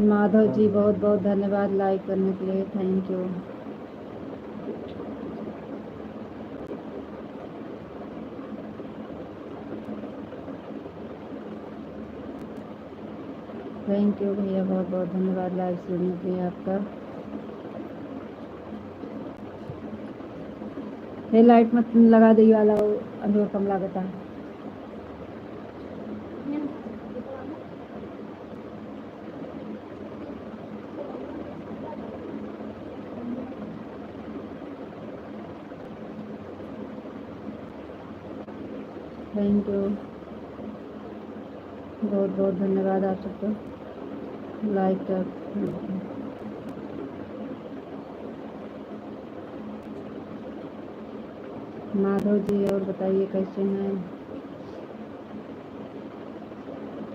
माधव जी बहुत बहुत धन्यवाद लाइक करने के लिए, थैंक यू। थैंक यू भैया, बहुत बहुत धन्यवाद लाइव सुनने के लिए आपका। ये लाइट मत लगा दी वाला अंदर कम लागत है। थैंक यू, बहुत बहुत धन्यवाद आप सबको लाइक कर। माधव जी और बताइए कैसे हैं?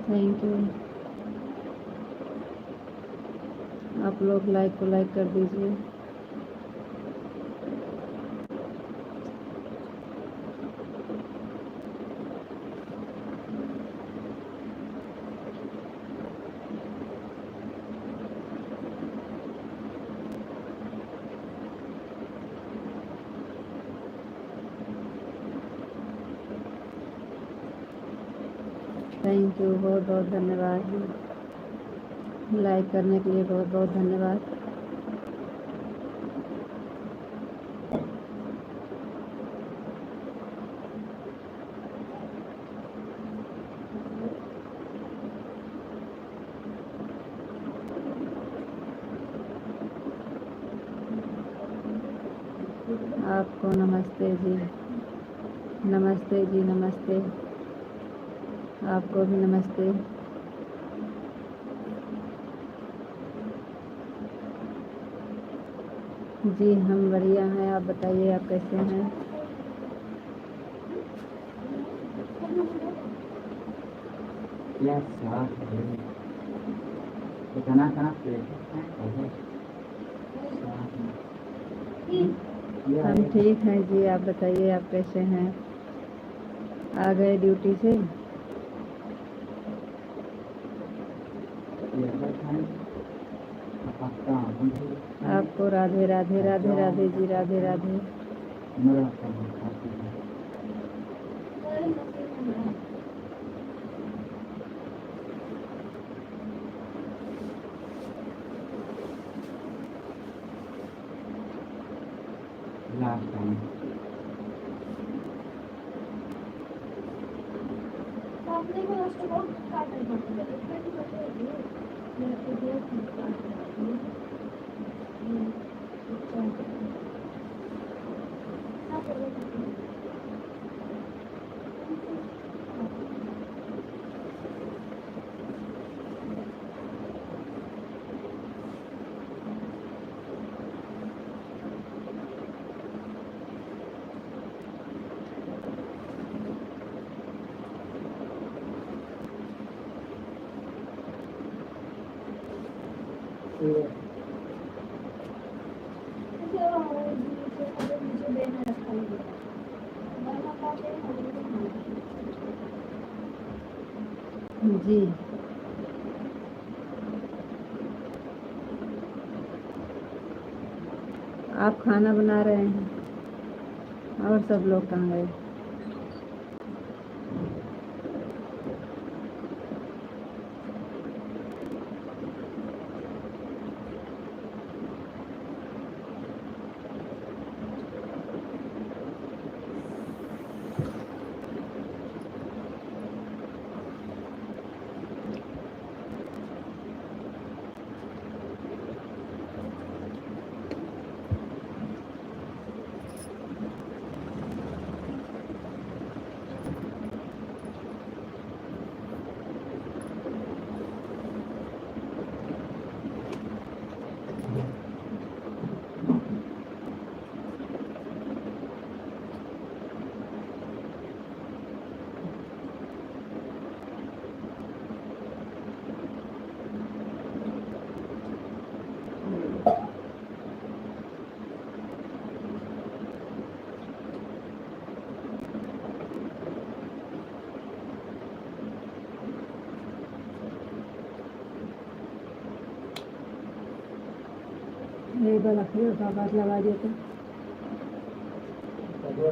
थैंक यू, आप लोग लाइक को लाइक कर दीजिए। थैंक यू, बहुत बहुत धन्यवाद लाइक करने के लिए, बहुत बहुत धन्यवाद। आपको नमस्ते जी, नमस्ते जी, नमस्ते, आपको भी नमस्ते। जी हम बढ़िया हैं, आप बताइए आप कैसे हैं? हम ठीक हैं जी, आप बताइए आप कैसे हैं? आ गए ड्यूटी से? आपको राधे राधे, राधे राधे जी, राधे राधे। जी आप खाना बना रहे हैं और सब लोग कहाँ गए? एक बार लकड़ी का कागज लगा दिया तो पूरा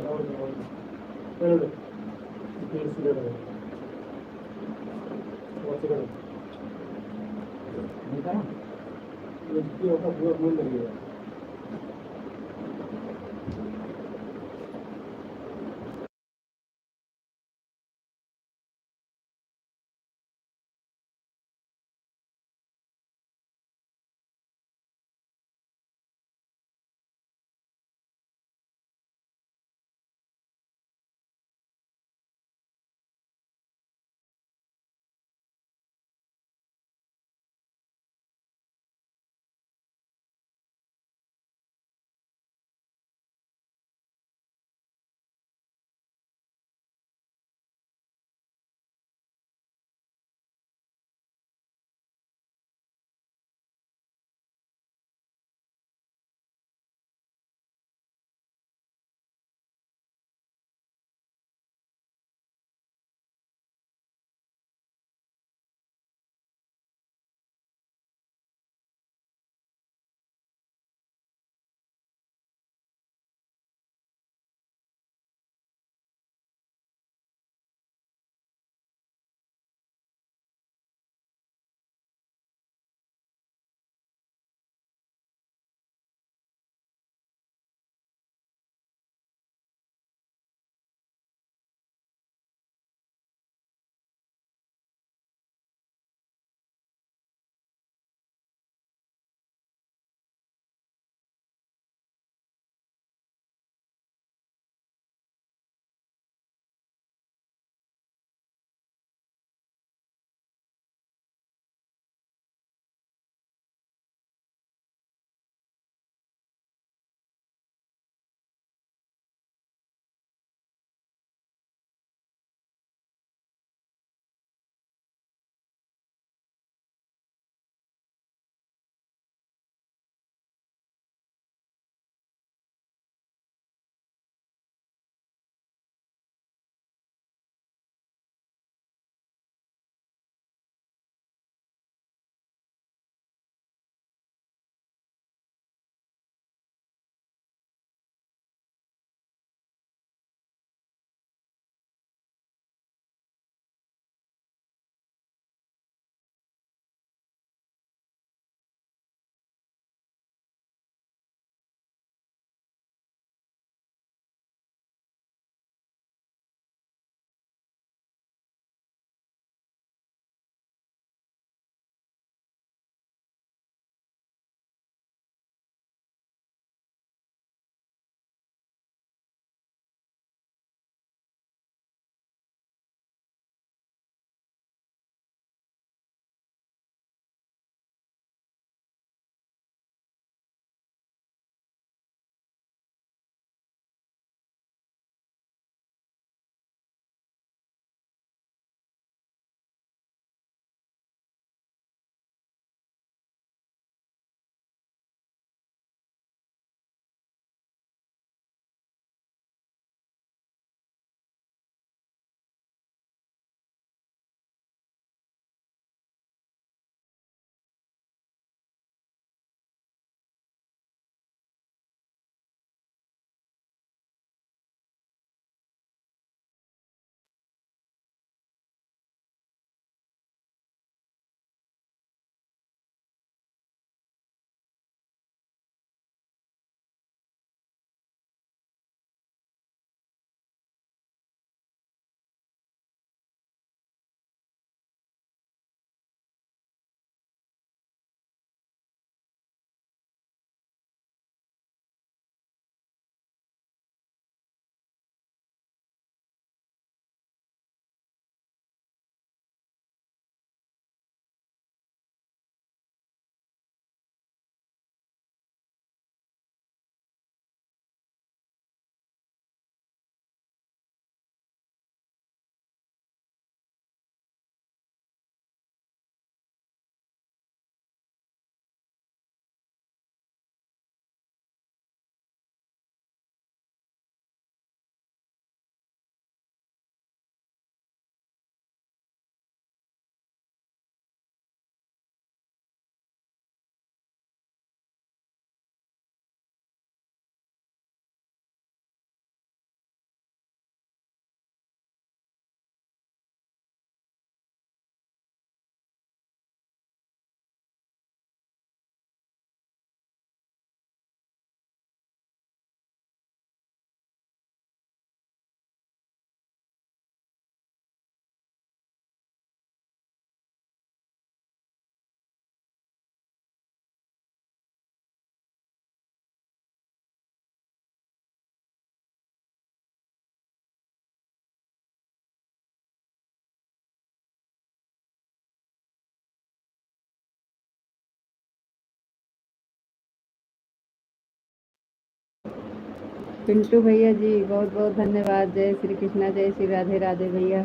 पिंटू भैया जी बहुत बहुत धन्यवाद। जय श्री कृष्णा, जय श्री राधे राधे भैया,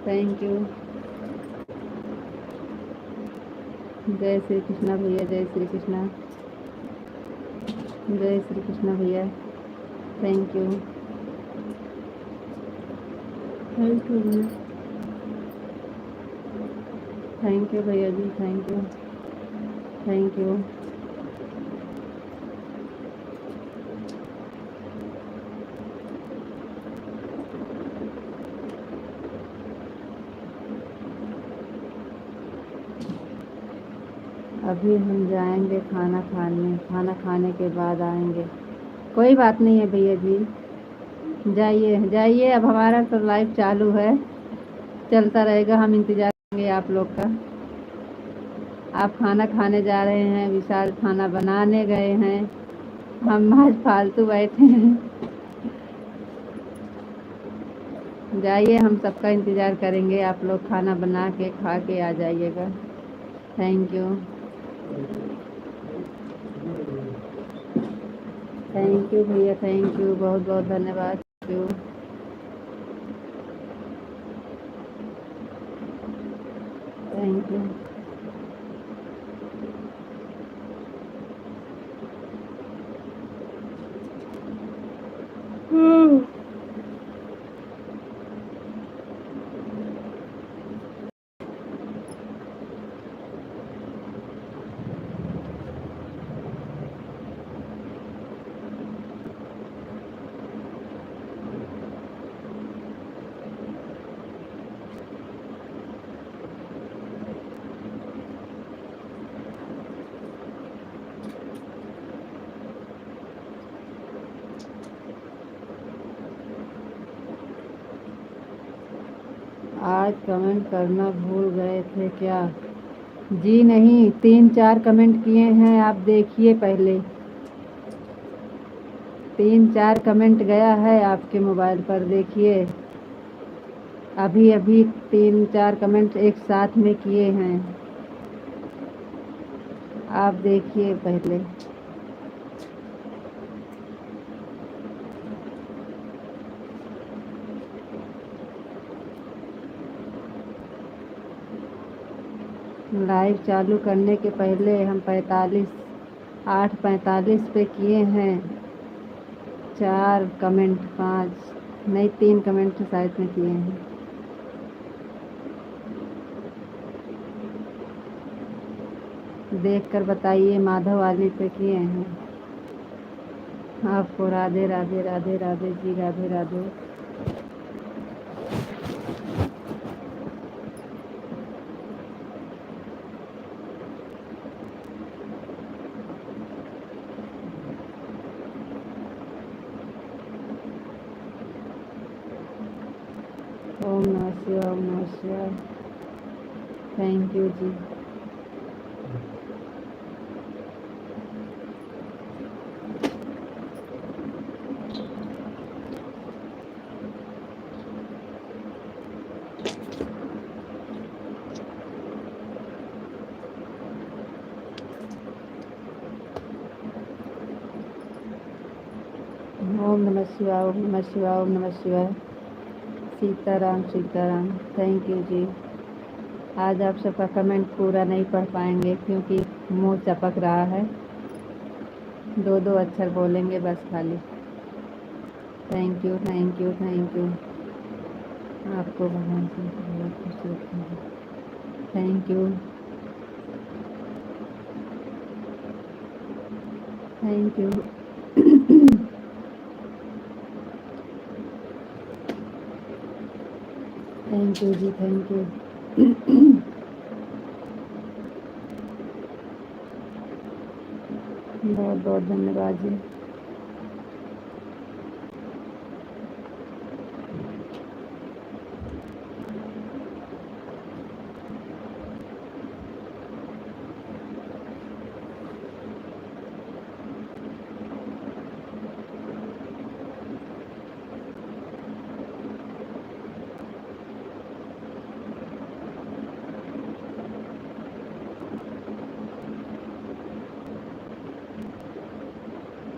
थैंक यू। जय श्री कृष्णा भैया, जय श्री कृष्णा, जय श्री कृष्णा भैया, थैंक यू, थैंक यू भैया, थैंक यू भैया जी, थैंक यू, थैंक यू। अभी हम जाएंगे खाना खाने, खाना खाने के बाद आएंगे। कोई बात नहीं है भैया जी, जाइए जाइए, अब हमारा तो लाइफ चालू है, चलता रहेगा, हम इंतज़ार करेंगे आप लोग का। आप खाना खाने जा रहे हैं, विशाल खाना बनाने गए हैं, हम आज फालतू बैठे हैं। जाइए, हम सबका इंतज़ार करेंगे, आप लोग खाना बना के खा के आ जाइएगा। थैंक यू, थैंक यू भैया, थैंक यू, बहुत बहुत धन्यवाद, थैंक यू, थैंक यू। आज कमेंट करना भूल गए थे क्या? जी नहीं, 3-4 कमेंट किए हैं, आप देखिए पहले। 3-4 कमेंट गया है आपके मोबाइल पर, देखिए। अभी अभी 3-4 कमेंट एक साथ में किए हैं, आप देखिए पहले। लाइव चालू करने के पहले हम 8:45 पे किए हैं 4 कमेंट, 5 नहीं 3 कमेंट शायद में किए हैं। देख कर बताइए, माधव वाली पे किए हैं। आपको राधे राधे राधे राधे जी, राधे राधे। ओम नमः शिवाय, ओम नमः शिवाय, थैंक यू जी। ओम नमः शिवाय, ओम नमः शिवाय, ओम नमः शिवाय, सीताराम सीताराम, थैंक यू जी। आज आप सबका कमेंट पूरा नहीं पढ़ पाएंगे क्योंकि मुंह चपक रहा है, 2-2 अक्षर बोलेंगे बस खाली। Thank you, thank you, thank you. आपको भगवान से बहुत खुश रखेंगे, thank you, thank you. Thank you ji, thank you. बहुत बहुत धन्यवाद जी।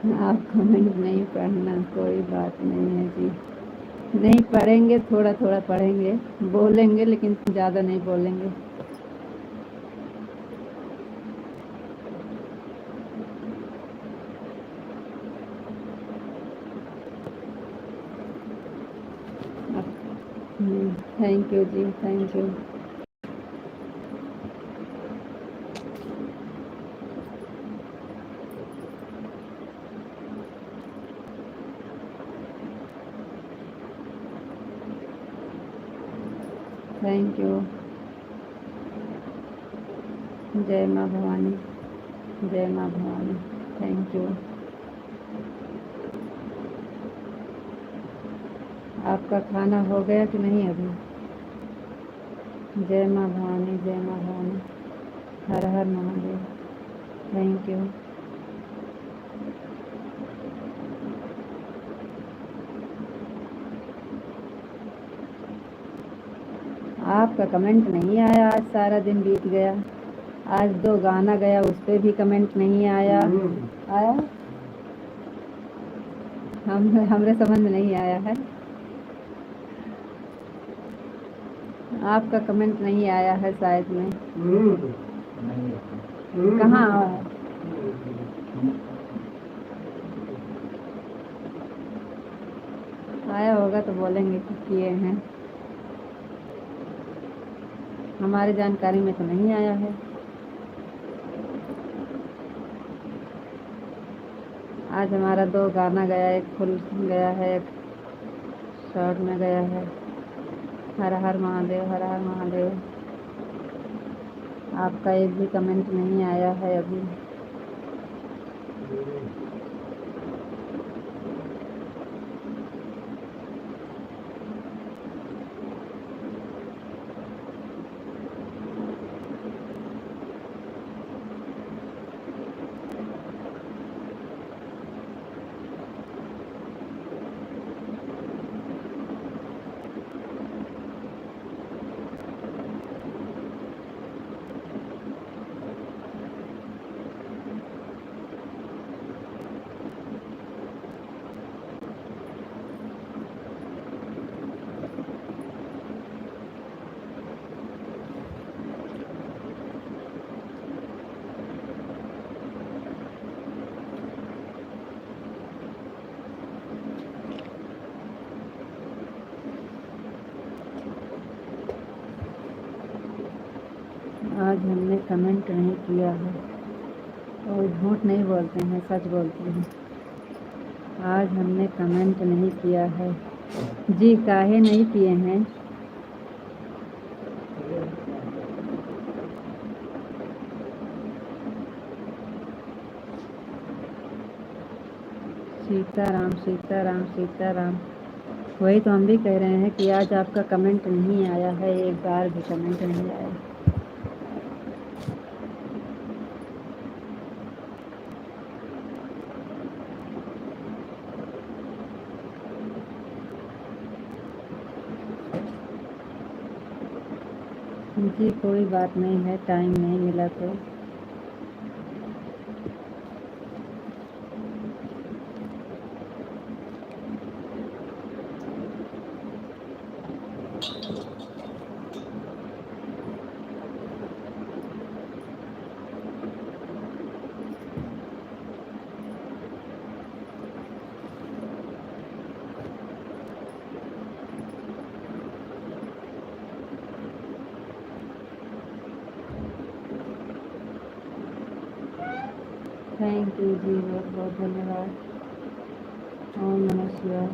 आप कमेंट नहीं पढ़ना, कोई बात नहीं है जी। नहीं पढ़ेंगे, थोड़ा थोड़ा पढ़ेंगे, बोलेंगे लेकिन ज़्यादा नहीं बोलेंगे। Thank you ji, thank you. Thank you. जय माँ भवानी, जय माँ भवानी। Thank you. आपका खाना हो गया कि नहीं अभी? जय माँ भवानी, जय माँ भवानी। हर हर महादेव। Thank you. आपका कमेंट नहीं आया, आज सारा दिन बीत गया। आज 2 गाना गया, उस पर भी कमेंट नहीं आया। आया? हमरे समझ में नहीं आया है। आपका कमेंट नहीं आया है शायद में। कहाँ आया होगा तो बोलेंगे कि किए हैं। हमारी जानकारी में तो नहीं आया है। आज हमारा 2 गाना गया, एक फुल गया है, एक शॉर्ट में गया है। हर हर महादेव, हर हर महादेव। आपका एक भी कमेंट नहीं आया है अभी। आज हमने कमेंट नहीं किया है और झूठ नहीं बोलते हैं, सच बोलते हैं। आज हमने कमेंट नहीं किया है जी। काहे नहीं किए हैं? सीताराम, सीताराम, सीताराम। वही तो हम भी कह रहे हैं कि आज आपका कमेंट नहीं आया है, एक बार भी कमेंट नहीं आया। जी कोई बात नहीं है, टाइम नहीं मिला तो। थैंक यू जी, बहुत बहुत धन्यवाद। ओम नमः शिवाय।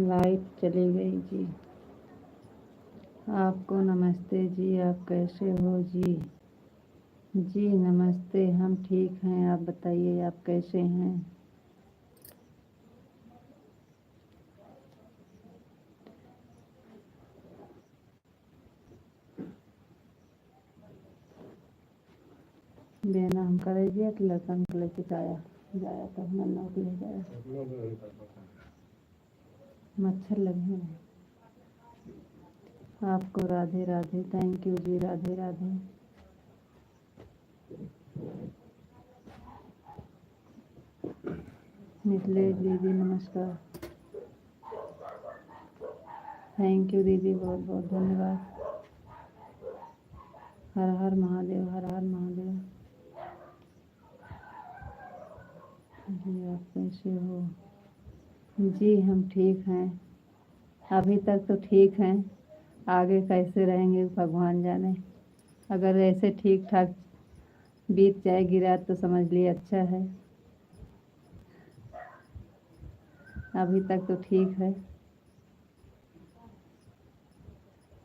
लाइट चली गई जी। आपको नमस्ते जी, आप कैसे हो जी? जी नमस्ते, हम ठीक हैं, आप बताइए आप कैसे हैं? बेना हम करे दिया तो लड़का निकले के जाया जाया तो मन्ना के ले जाया मच्छर लगे हैं। आपको राधे राधे, थैंक यू जी, राधे राधे। मिथिलेश दीदी नमस्कार, थैंक यू दीदी, बहुत बहुत धन्यवाद। हर हर महादेव, हर हर महादेव। जी आप कैसे हो? जी हम ठीक हैं, अभी तक तो ठीक हैं, आगे कैसे रहेंगे भगवान जाने। अगर ऐसे ठीक ठाक बीत जाएगी रात तो समझ लिए अच्छा है, अभी तक तो ठीक है।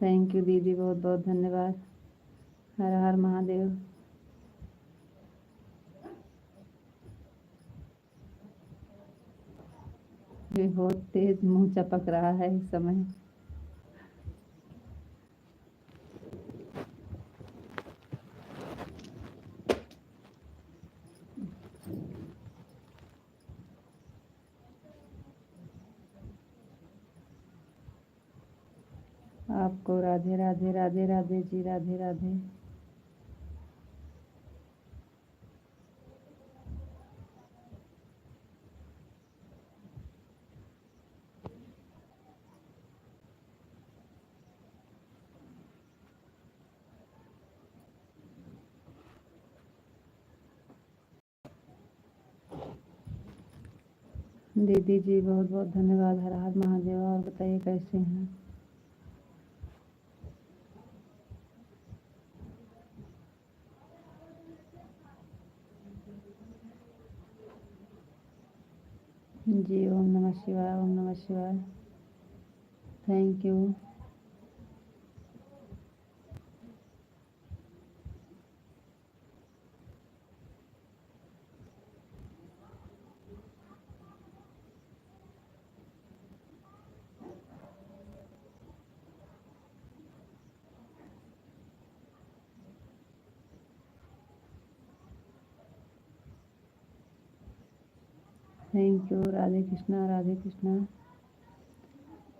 थैंक यू दीदी, बहुत बहुत धन्यवाद। हर हर महादेव। ये बहुत तेज मुंह चपक रहा है इस समय। आपको राधे राधे, राधे राधे जी, राधे राधे। दीदी जी बहुत बहुत धन्यवाद, हर हर महादेव। और बताइए कैसे हैं? जी ओम नमः शिवाय, ओम नमः शिवाय। Thank you. Thank you, Radhe Krishna, Radhe Krishna.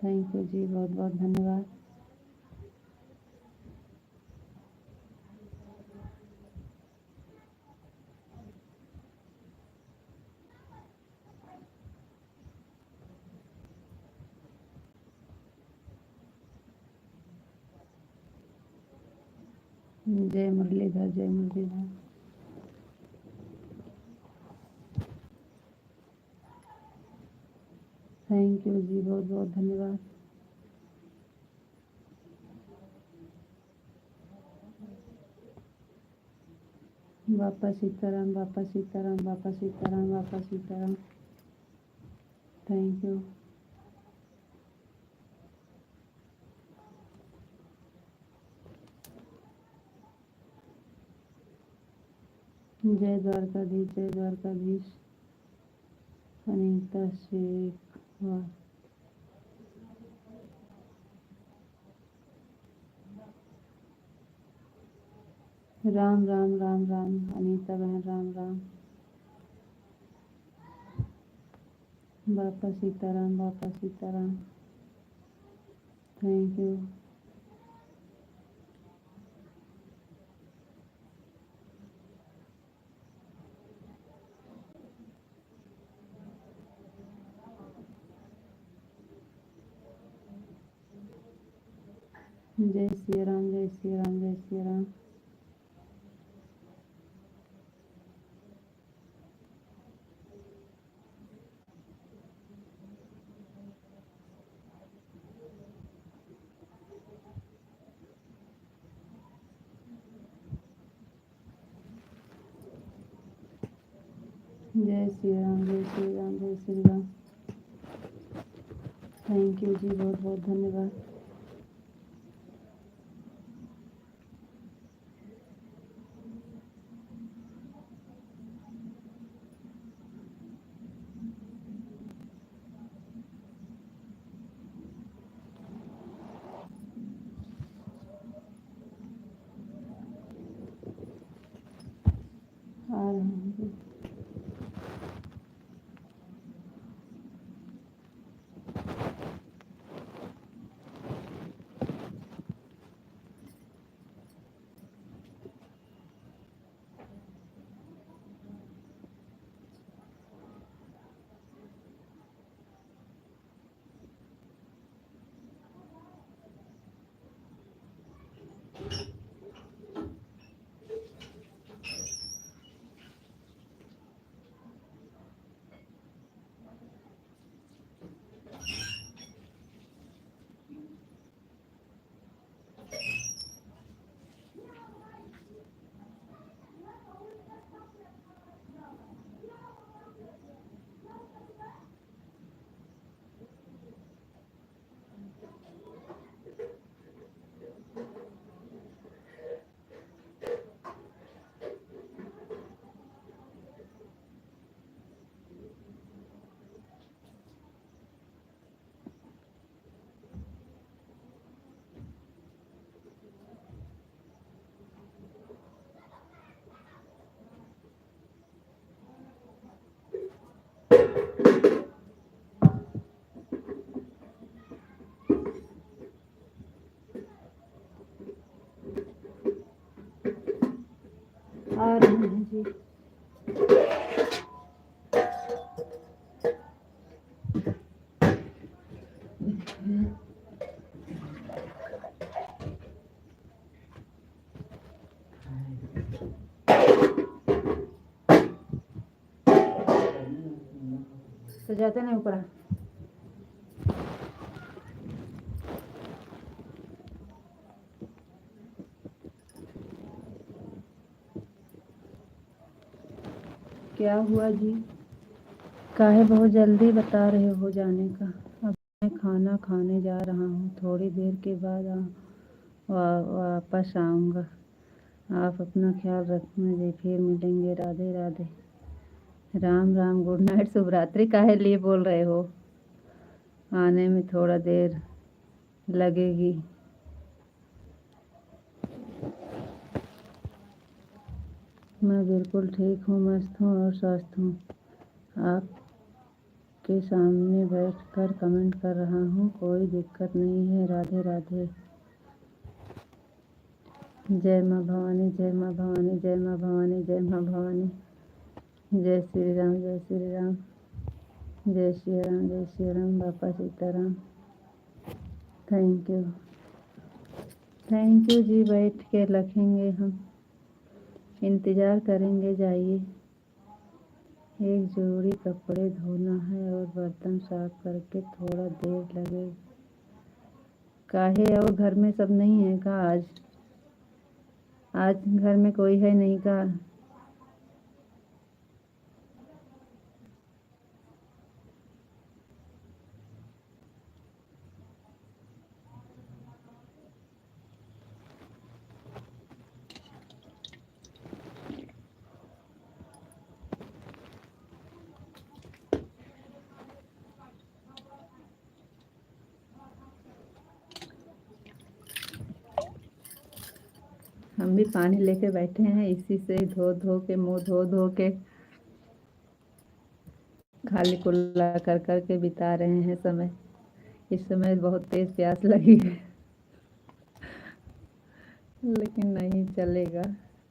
Thank you जी, बहुत बहुत धन्यवाद। जय मुरलीधर, जय मुरलीधर। थैंक यू जी, बहुत बहुत धन्यवाद। बापा सीताराम, बापा सीताराम, बापा सीताराम, बापा सीताराम। Thank you. जय द्वारकाधीश, जय द्वारकाधीश। अनीता शेख, वाह। राम राम राम राम, अनीता बहन राम राम। बापा सीताराम, बापा सीताराम। Thank you. जय श्री राम, जय श्री राम, जय श्री राम। जय श्री राम, जय श्री राम, जय श्री राम। थैंक यू जी, बहुत बहुत धन्यवाद। रहे हैं जी। आ रहे हैं जी। तो जाते नहीं ऊपर। क्या हुआ जी? काहे बहुत जल्दी बता रहे हो जाने का? अब मैं खाना खाने जा रहा हूँ, थोड़ी देर के बाद वापस आऊँगा। आप अपना ख्याल रखना जी, फिर मिलेंगे। राधे राधे। राम राम, गुड नाइट, शुभ रात्रि। काहे लिए बोल रहे हो? आने में थोड़ा देर लगेगी। मैं बिल्कुल ठीक हूँ, मस्त हूँ और स्वस्थ हूँ। आपके सामने बैठकर कमेंट कर रहा हूँ, कोई दिक्कत नहीं है। राधे राधे। जय माँ भवानी, जय माँ भवानी, जय माँ भवानी, जय माँ भवानी। जय श्री राम, जय श्री राम, जय श्री राम, जय श्री राम। बापा सीताराम। थैंक यू जी। बैठ के रखेंगे हम, इंतज़ार करेंगे। जाइए। एक जोड़ी कपड़े धोना है और बर्तन साफ करके थोड़ा देर लगेगी। काहे? और घर में सब नहीं है का? आज घर में कोई है नहीं का? हम भी पानी लेके बैठे हैं, इसी से धो धो के, मुंह धो धो के, खाली कुल्ला कर कर के बिता रहे हैं समय। इस समय बहुत तेज प्यास लगी है, लेकिन नहीं चलेगा।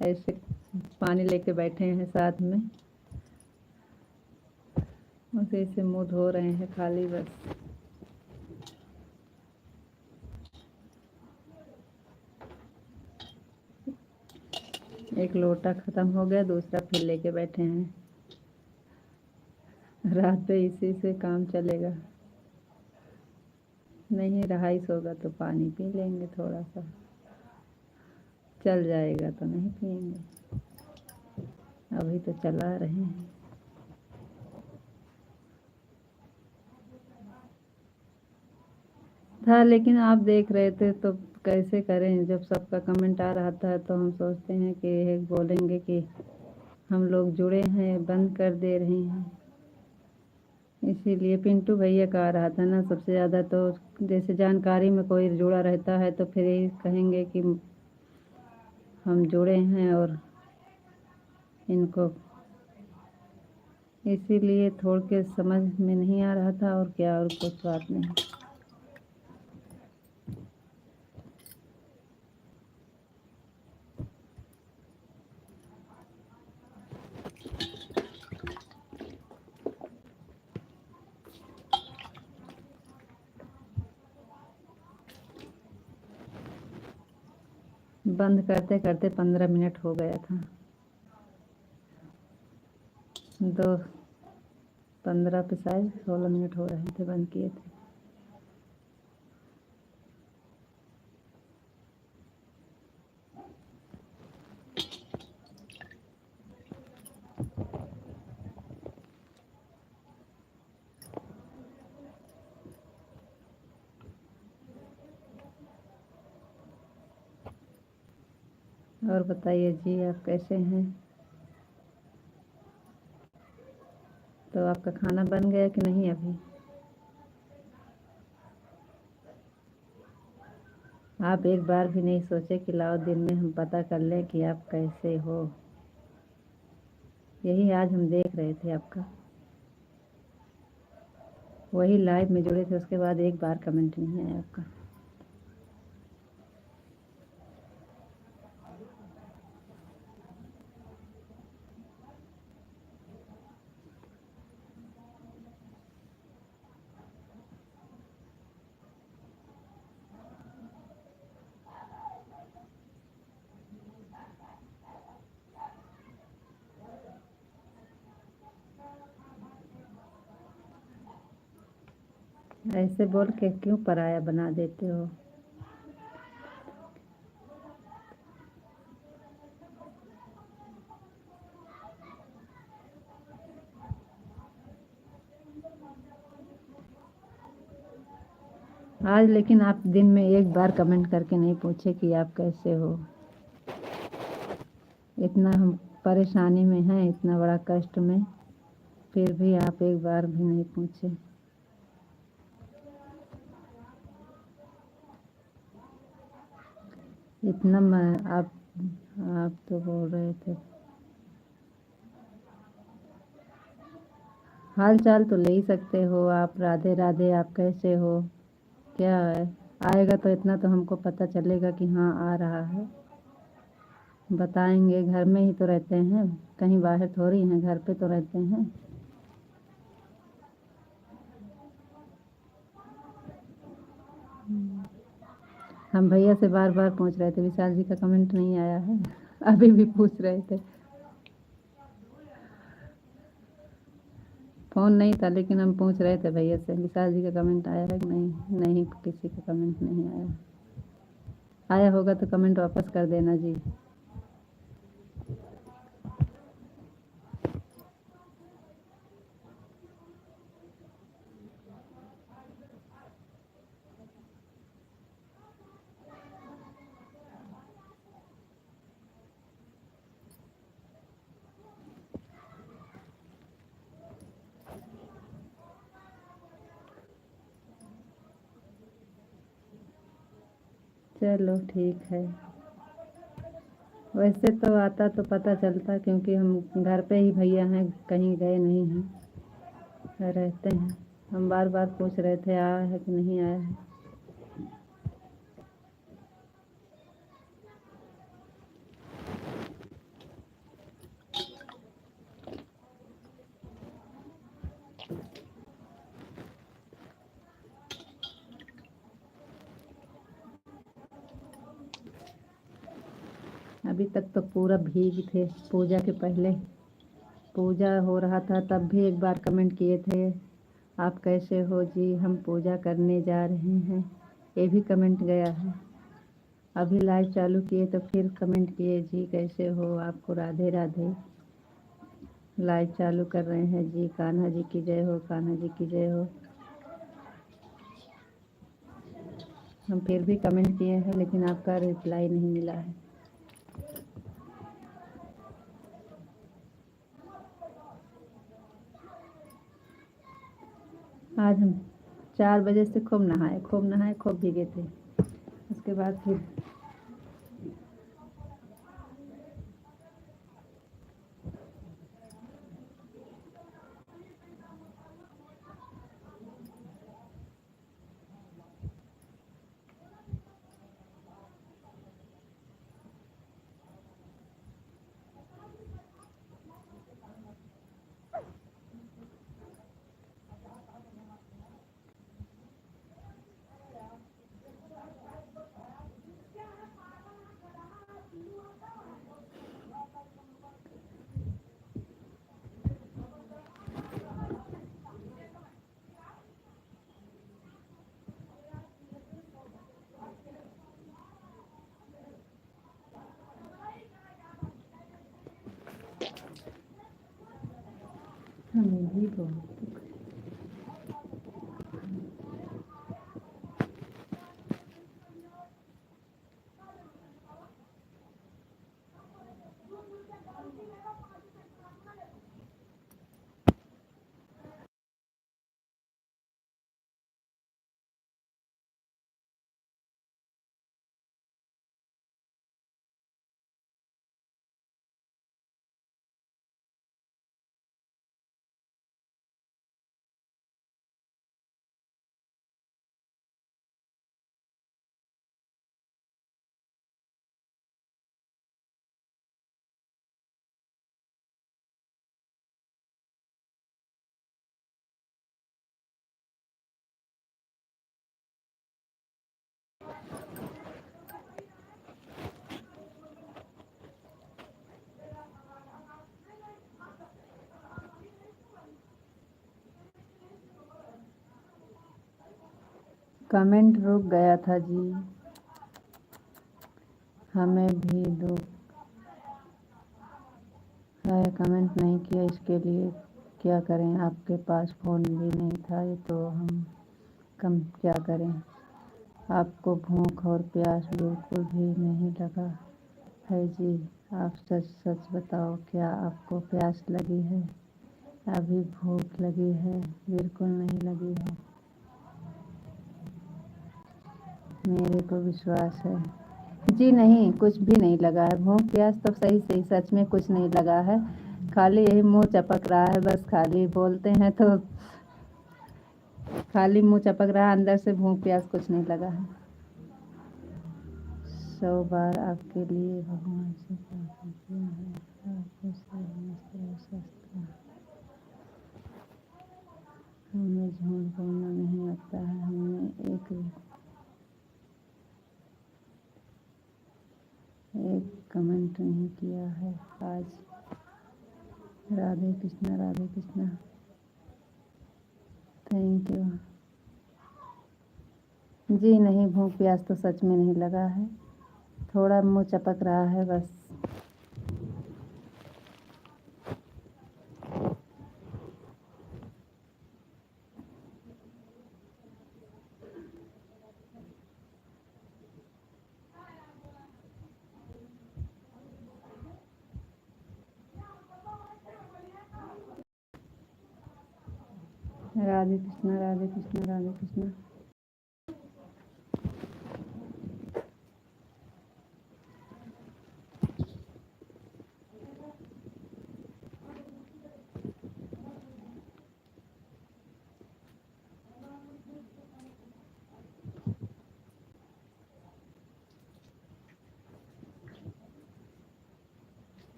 ऐसे पानी लेके बैठे हैं साथ में, उसी से मुंह धो रहे हैं खाली बस। एक लोटा ख़त्म हो गया, दूसरा फिर लेके बैठे हैं। रात पे इसी से काम चलेगा। नहीं रहाइश होगा तो पानी पी लेंगे, थोड़ा सा चल जाएगा तो नहीं पिएंगे। अभी तो चला रहे हैं। था, लेकिन आप देख रहे थे तो कैसे करें? जब सबका कमेंट आ रहा था तो हम सोचते हैं कि बोलेंगे कि हम लोग जुड़े हैं, बंद कर दे रहे हैं। इसीलिए पिंटू भैया का आ रहा था ना सबसे ज़्यादा। तो जैसे जानकारी में कोई जुड़ा रहता है तो फिर ये कहेंगे कि हम जुड़े हैं और इनको इसीलिए थोड़ के समझ में नहीं आ रहा था, और क्या, और कुछ बात नहीं। बंद करते करते 15 मिनट हो गया था। 15 पे शायद 16 मिनट हो रहे थे, बंद किए थे। और बताइए जी, आप कैसे हैं? तो आपका खाना बन गया कि नहीं अभी? आप एक बार भी नहीं सोचे कि लाओ दिन में हम पता कर लें कि आप कैसे हो? यही आज हम देख रहे थे आपका, वही लाइव में जुड़े थे, उसके बाद एक बार कमेंट नहीं आया आपका। ऐसे बोल के क्यों पराया बना देते हो? आज लेकिन आप दिन में एक बार कमेंट करके नहीं पूछे कि आप कैसे हो। इतना हम परेशानी में हैं, इतना बड़ा कष्ट में, फिर भी आप एक बार भी नहीं पूछे। इतना आप तो बोल रहे थे, हाल चाल तो ले ही सकते हो आप। राधे राधे, आप कैसे हो? क्या है, आएगा तो इतना तो हमको पता चलेगा कि हाँ आ रहा है, बताएंगे। घर में ही तो रहते हैं, कहीं बाहर थोड़ी हैं, घर पे तो रहते हैं। हम भैया से बार बार पूछ रहे थे, विशाल जी का कमेंट नहीं आया है। अभी भी पूछ रहे थे। फ़ोन नहीं था, लेकिन हम पूछ रहे थे भैया से, विशाल जी का कमेंट आया है कि नहीं। नहीं, किसी का कमेंट नहीं आया। आया होगा तो कमेंट वापस कर देना जी। चलो ठीक है। वैसे तो आता तो पता चलता, क्योंकि हम घर पे ही भैया हैं, कहीं गए नहीं हैं, रहते हैं। हम बार बार पूछ रहे थे आया है कि नहीं आया है। अभी तक तो पूरा भीग थे। पूजा के पहले पूजा हो रहा था, तब भी एक बार कमेंट किए थे, आप कैसे हो जी, हम पूजा करने जा रहे हैं, ये भी कमेंट गया है। अभी लाइव चालू किए तो फिर कमेंट किए, जी कैसे हो, आपको राधे राधे। लाइव चालू कर रहे हैं जी, कान्हा जी की जय हो, कान्हा जी की जय हो। हम फिर भी कमेंट किए हैं, लेकिन आपका रिप्लाई नहीं मिला है। आज हम 4 बजे से खूब नहाए, खूब भीगे थे। उसके बाद फिर हमें भी बहुत कमेंट रुक गया था जी। हमें भी दुख है, कमेंट नहीं किया, इसके लिए क्या करें। आपके पास फ़ोन भी नहीं था तो हम कम क्या करें। आपको भूख और प्यास बिल्कुल भी नहीं लगा है जी। आप सच सच बताओ, क्या आपको प्यास लगी है? अभी भूख लगी है? बिल्कुल नहीं लगी है। मेरे को विश्वास है जी। नहीं, कुछ भी नहीं लगा है। भूख प्यास तो सही सही सच में कुछ नहीं लगा है। खाली यही मुंह चपक रहा है, बस खाली बोलते हैं तो खाली मुंह चपक रहा है, अंदर से भूख प्यास कुछ नहीं लगा है। 100 बार आपके लिए भगवान से प्रार्थना किया है, आपको सस्ता। हमें झूठ बोलना नहीं आता है। हमने एक कमेंट नहीं किया है आज। राधे कृष्णा, राधे कृष्णा, थैंक यू जी। नहीं, भूख प्यास तो सच में नहीं लगा है, थोड़ा मुंह चपक रहा है बस। राधे कृष्णा, राधे कृष्णा, राधे कृष्णा।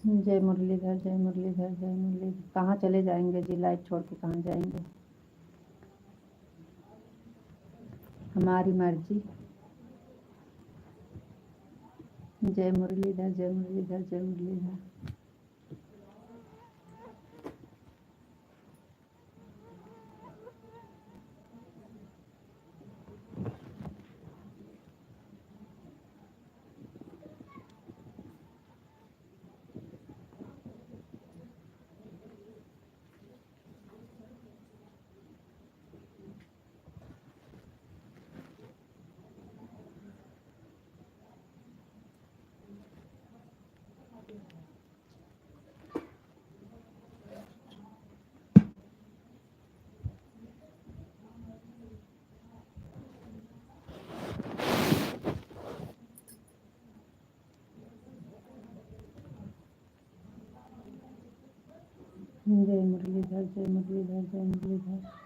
जय मुरलीधर, जय मुरलीधर, जय मुरलीधर। कहाँ चले जाएंगे जी? लाइव छोड़ के कहाँ जाएंगे? हमारी मर्जी। जय मुरलीधर, जय मुरलीधर, जय मुरलीधर। जय मुरलीधर, जय मुरलीधर, जय मुरलीधर।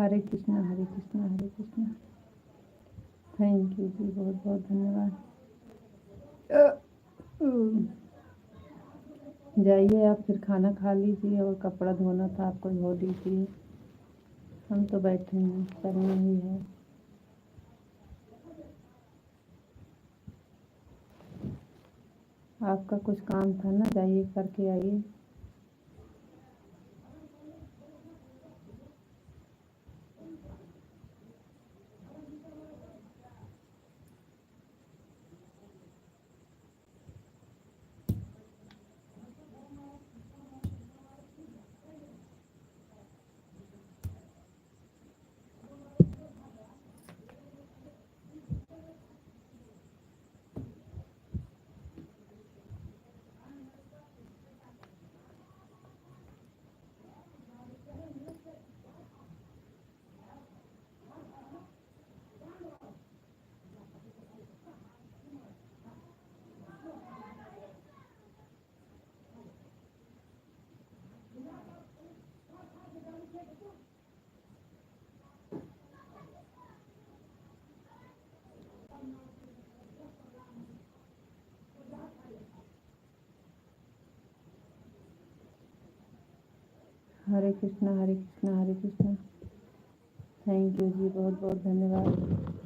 हरे कृष्णा हरे कृष्णा हरे कृष्णा। थैंक यू जी, बहुत बहुत धन्यवाद। जाइए आप फिर खाना खा लीजिए और कपड़ा धोना था आपको धो दीजिए। हम तो बैठे हैं, करना ही है। आपका कुछ काम था ना, जाइए करके आइए। हरे कृष्णा हरे कृष्णा हरे कृष्णा। थैंक यू जी, बहुत बहुत धन्यवाद।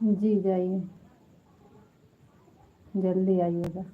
जी जाइए, जल्दी आइएगा।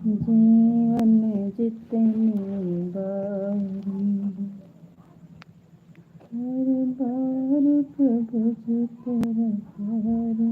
जीवन जितनी बारी हर बार प्रभु जी तेरा प्यार।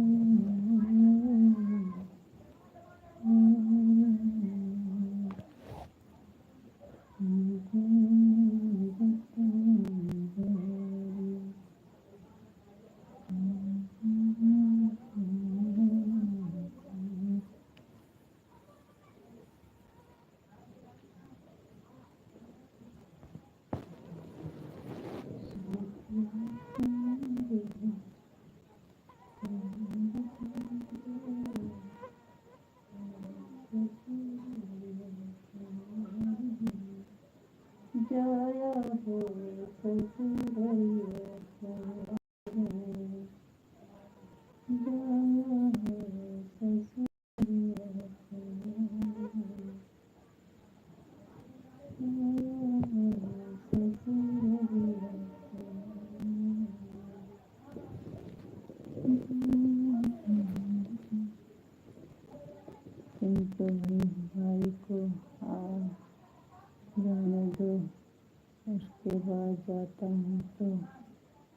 जाता हूँ तो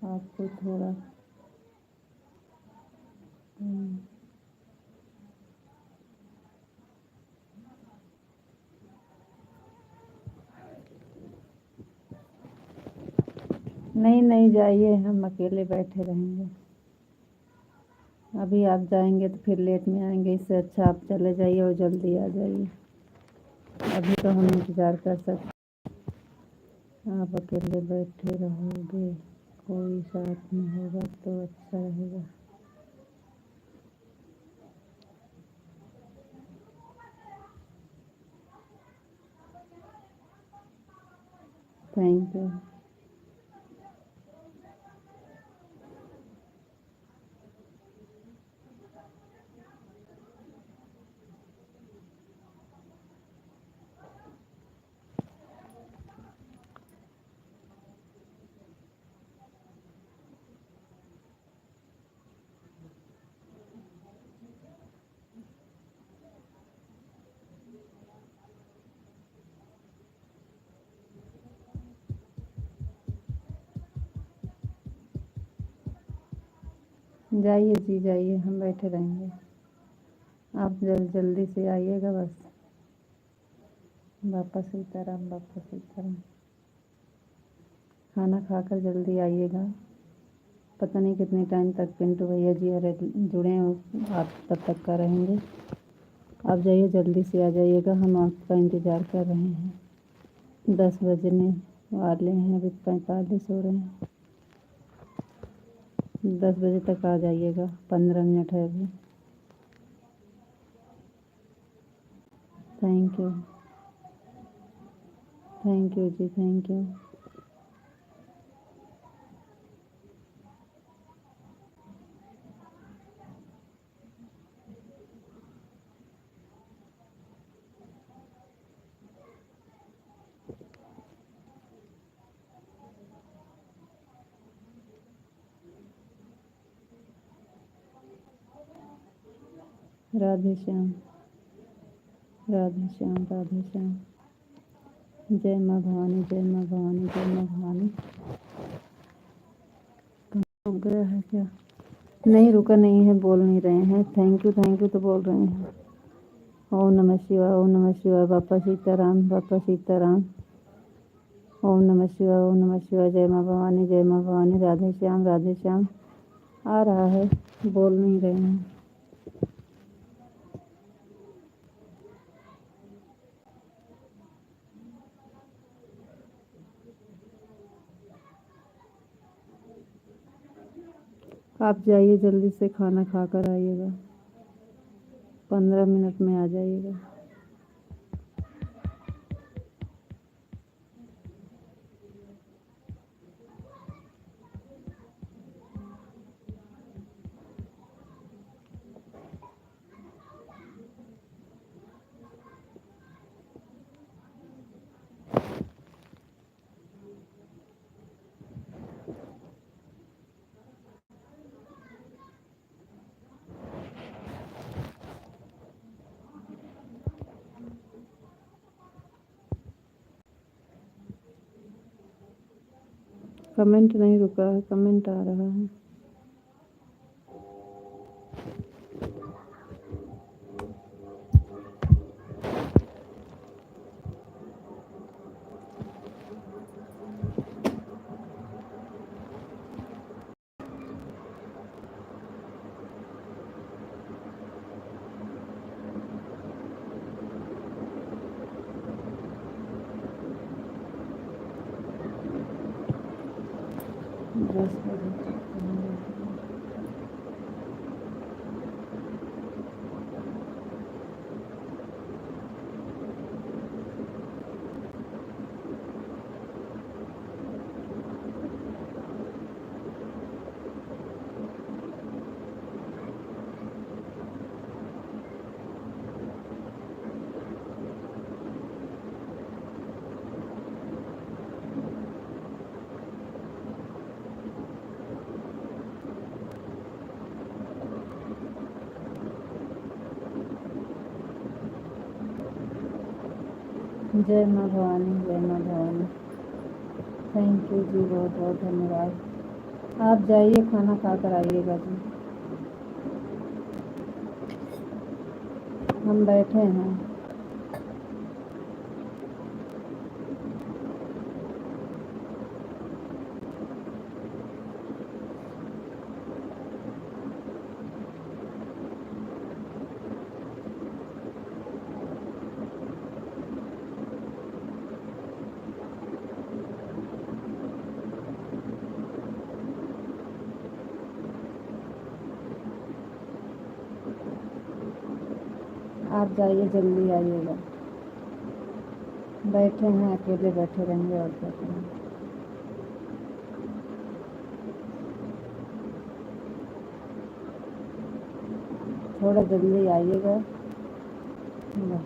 आपको थोड़ा नहीं नहीं जाइए, हम अकेले बैठे रहेंगे। अभी आप जाएंगे तो फिर लेट में आएंगे, इससे अच्छा आप चले जाइए और जल्दी आ जाइए। अभी तो हम इंतज़ार कर सकते। आप अकेले बैठे रहोगे, कोई साथ में होगा तो अच्छा रहेगा। Thank you. जाइए जी जाइए, हम बैठे रहेंगे। आप जल्दी से आइएगा बस। बापा सीताराम, बापा सीताराम। खाना खाकर जल्दी आइएगा। पता नहीं कितने टाइम तक पिंटू भैया जी अरे जुड़े हैं, आप तब तक का रहेंगे। आप जाइए, जल्दी से आ जाइएगा, हम आपका इंतज़ार कर रहे हैं। 10 बजने वाले हैं, अभी 45 हो रहे हैं। 10 बजे तक आ जाइएगा, 15 मिनट है अभी। Thank you, thank you ji, thank you. Radhe Shyam, Radhe Shyam, Radhe Shyam. जय माँ भवानी, जय माँ भवानी, जय माँ भवानी। रुक गया है क्या? नहीं रुका नहीं है, बोल नहीं रहे हैं। थैंक यू तो बोल रहे हैं। ओम नमः शिवाय, ओम नमः शिवाय। बापा सीताराम, बापा सीताराम। ओम नमः शिवाय, ओम नमः शिवाय। जय माँ भवानी, जय माँ भवानी। राधे श्याम, राधे श्याम। आ रहा है, बोल नहीं रहे हैं। आप जाइए, जल्दी से खाना खा कर आइएगा, 15 मिनट में आ जाइएगा। कमेंट नहीं रुका है, कमेंट आ रहा है। दस बजे तक जय माँ भवानी, जय माँ भवानी। थैंक यू जी, बहुत बहुत धन्यवाद। आप जाइए खाना खा कर आइएगा जी। हम बैठे हैं। आप जाइए, जल्दी आइएगा। बैठे हैं, अकेले बैठे रहेंगे और क्या करेंगे। थोड़ा जल्दी आइएगा बस।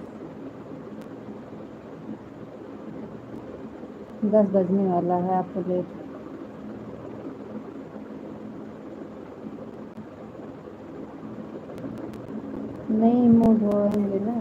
10 बजने वाला है, आपको लेट। नहीं, मुँह धोएंगे ना।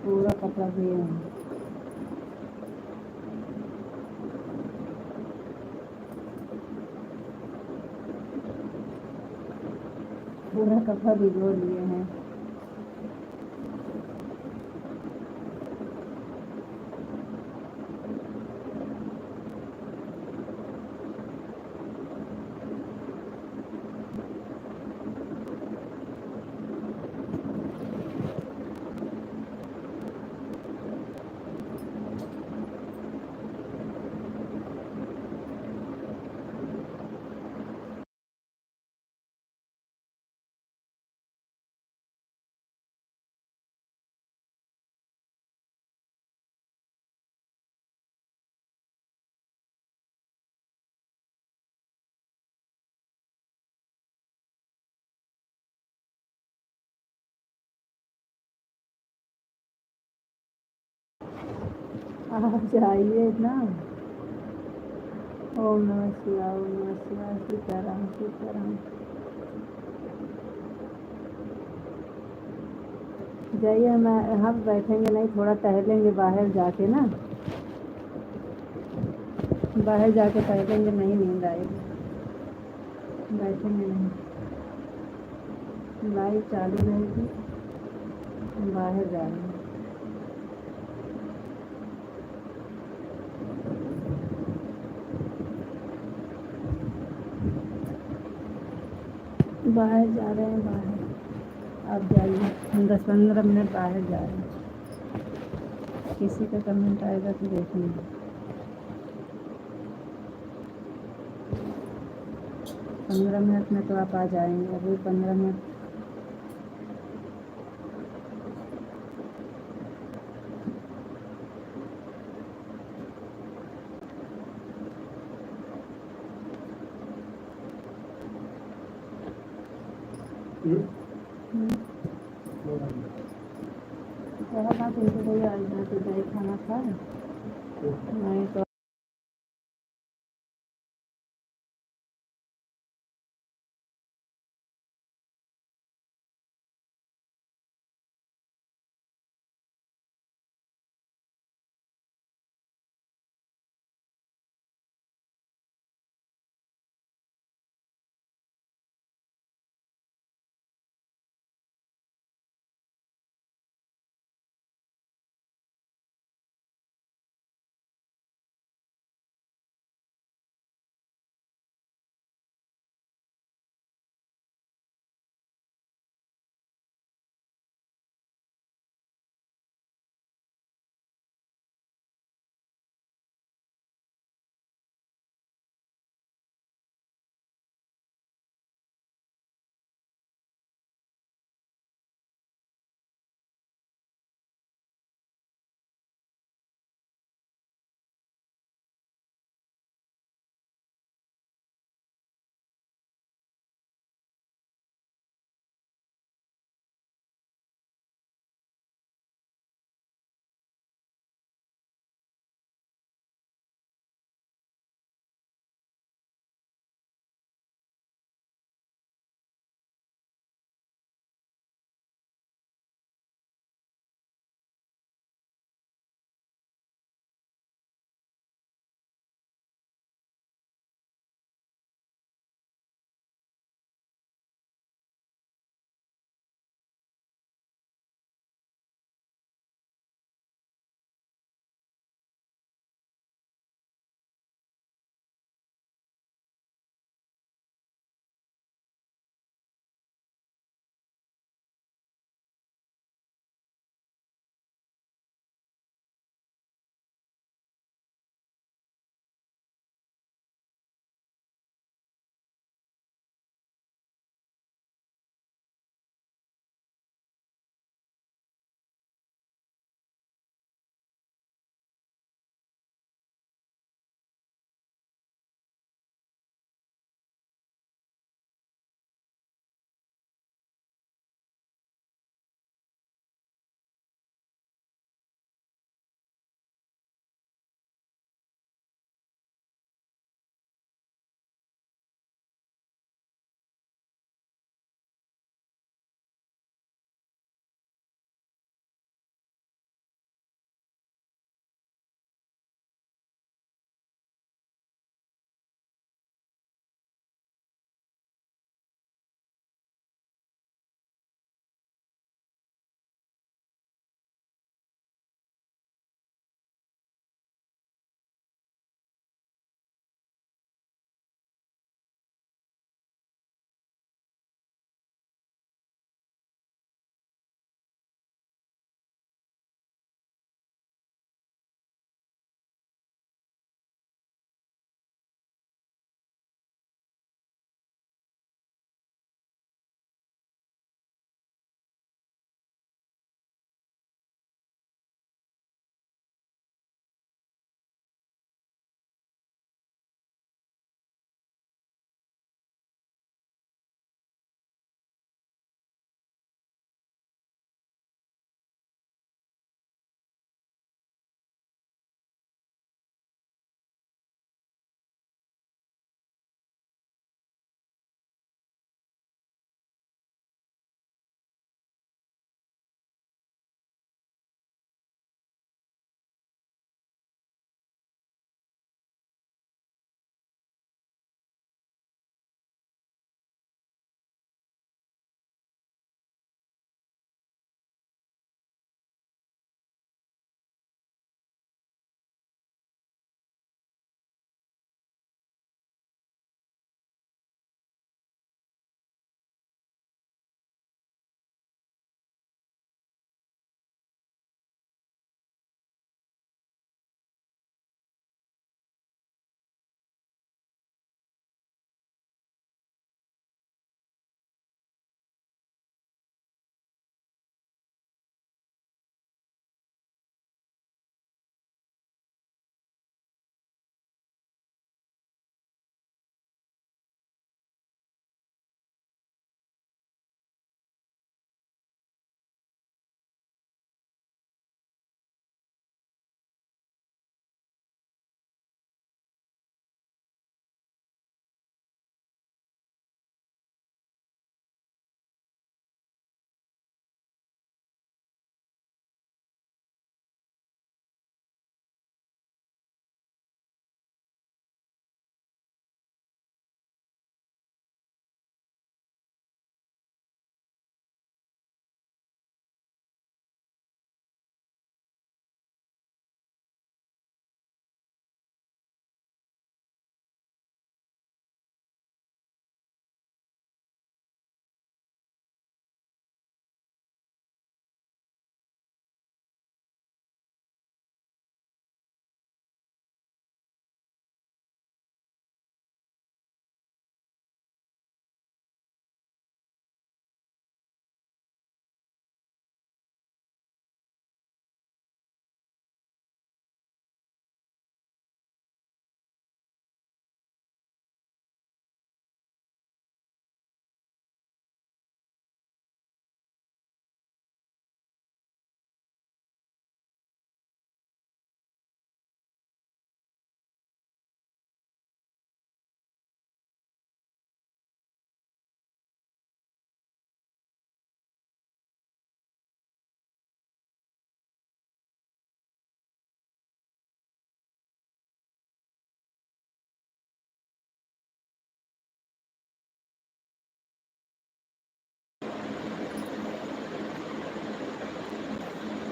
पूरा कपड़ा दिए हैं। पूरा कपड़ा भिगो लिए हैं। आप जाइए ना। ओम नमः शिवाय, ओम नमः शिवाय, सीताराम सीताराम। जाइए, मैं हम बैठेंगे नहीं, थोड़ा टहलेंगे बाहर जाके ना। बाहर जाके टहलेंगे, नहीं नींद आएगी। बैठेंगे नहीं, लाइट चालू रहेगी। बाहर जा रहे हैं। बाहर जा रहे हैं, बाहर। आप जाइए, हम 10-15 मिनट बाहर जा रहे हैं। किसी का कमेंट आएगा तो देखेंगे। 15 मिनट में तो आप आ जाएंगे, अभी 15 मिनट। क्या बात उनसे भैया, आज मैं तो दही खाना खा नहीं तो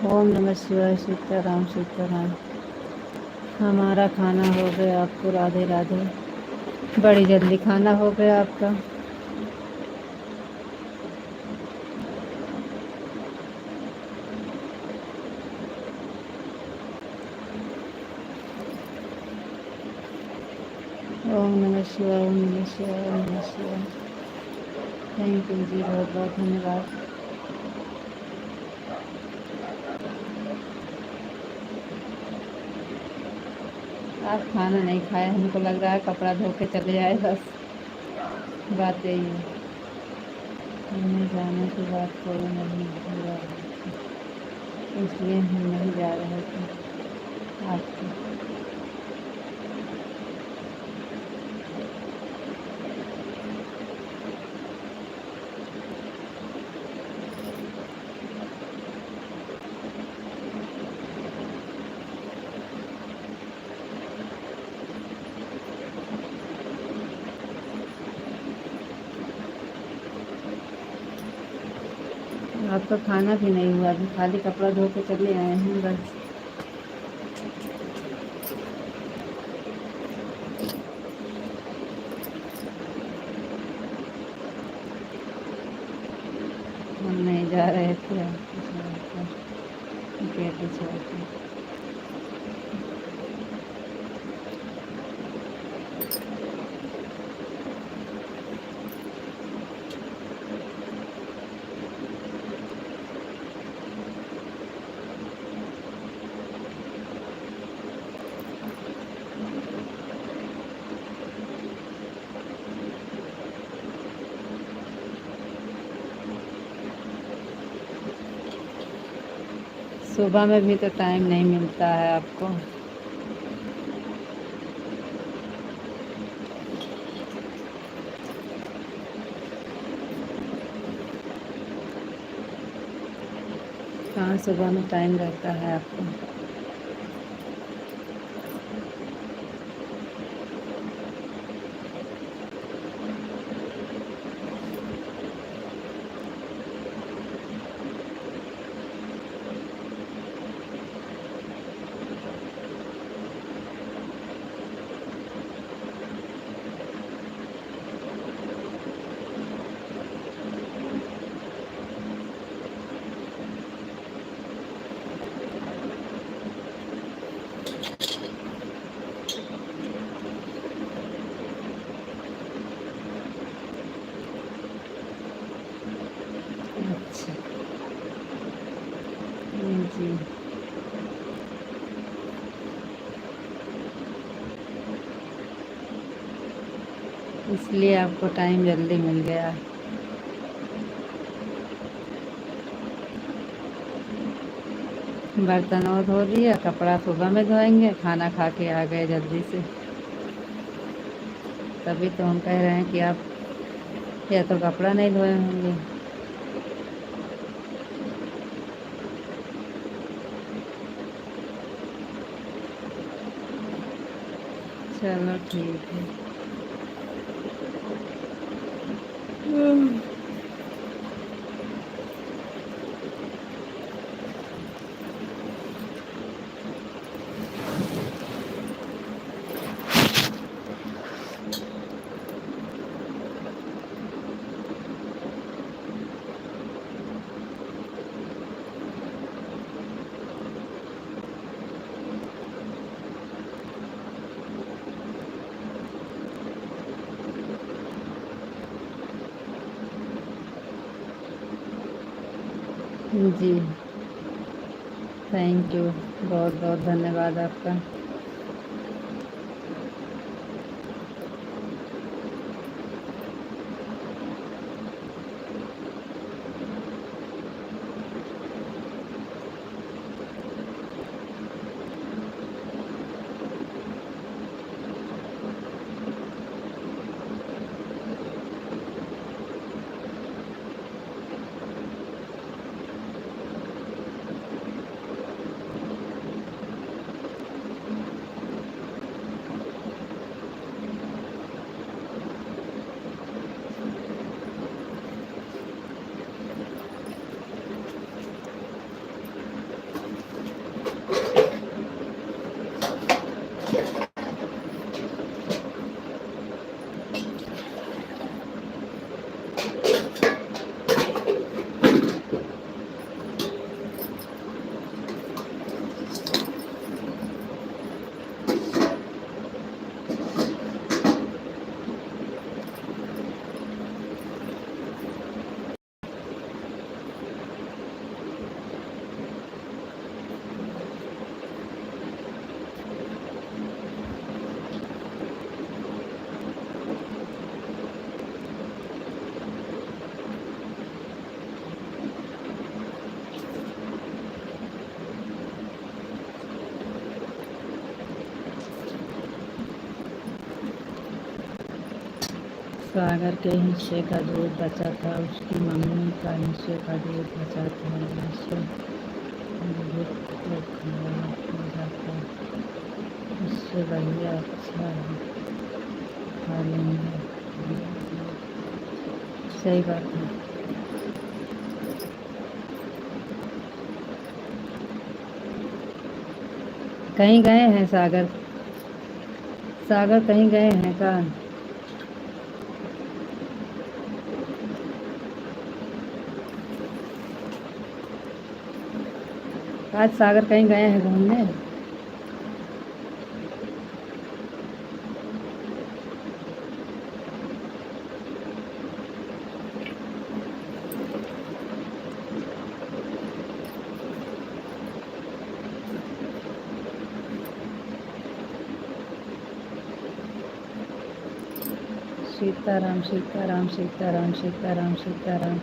ओम नमः शिवाय। सीताराम सीताराम। हमारा खाना हो गया, आपको राधे राधे। बड़ी जल्दी खाना हो गया आपका। ओम नमः शिवाय। ओम नमः शिवाय। ओम नमः शिवाय। थैंक यू जी, बहुत बहुत धन्यवाद। आप खाना नहीं खाए, हमको लग रहा है कपड़ा धो के चले आए, बस बात यही है। हमने जाने की बात कोई नहीं हो रहा है, इसलिए हम नहीं जा रहे थे आपको। आपका खाना भी नहीं हुआ, अभी खाली कपड़ा धो के चले आए हैं बस। हम नहीं जा रहे थे आपके साथ, बेटे छोड़ के। सुबह में भी तो टाइम नहीं मिलता है आपको। कहाँ सुबह में टाइम रहता है आपको। अच्छा जी, इसलिए आपको टाइम जल्दी मिल गया। बर्तन और धो दिया, कपड़ा सुबह में धोएंगे, खाना खा के आ गए जल्दी से। तभी तो हम कह रहे हैं कि आप या तो कपड़ा नहीं धोए होंगे। चलो ठीक है। जी, थैंक यू, बहुत बहुत धन्यवाद आपका। सागर के हिस्से का दूध बचा था, उसकी मम्मी का हिस्से का दूध बचा था, इससे दूध तो खराब हो जाता, इससे बढ़िया अच्छा है, खा लेंगे। सही बात है। कहीं गए हैं सागर? सागर कहीं गए हैं का? आज सागर कहीं गए हैं घूमने? सीताराम सीताराम सीताराम सीताराम सीताराम।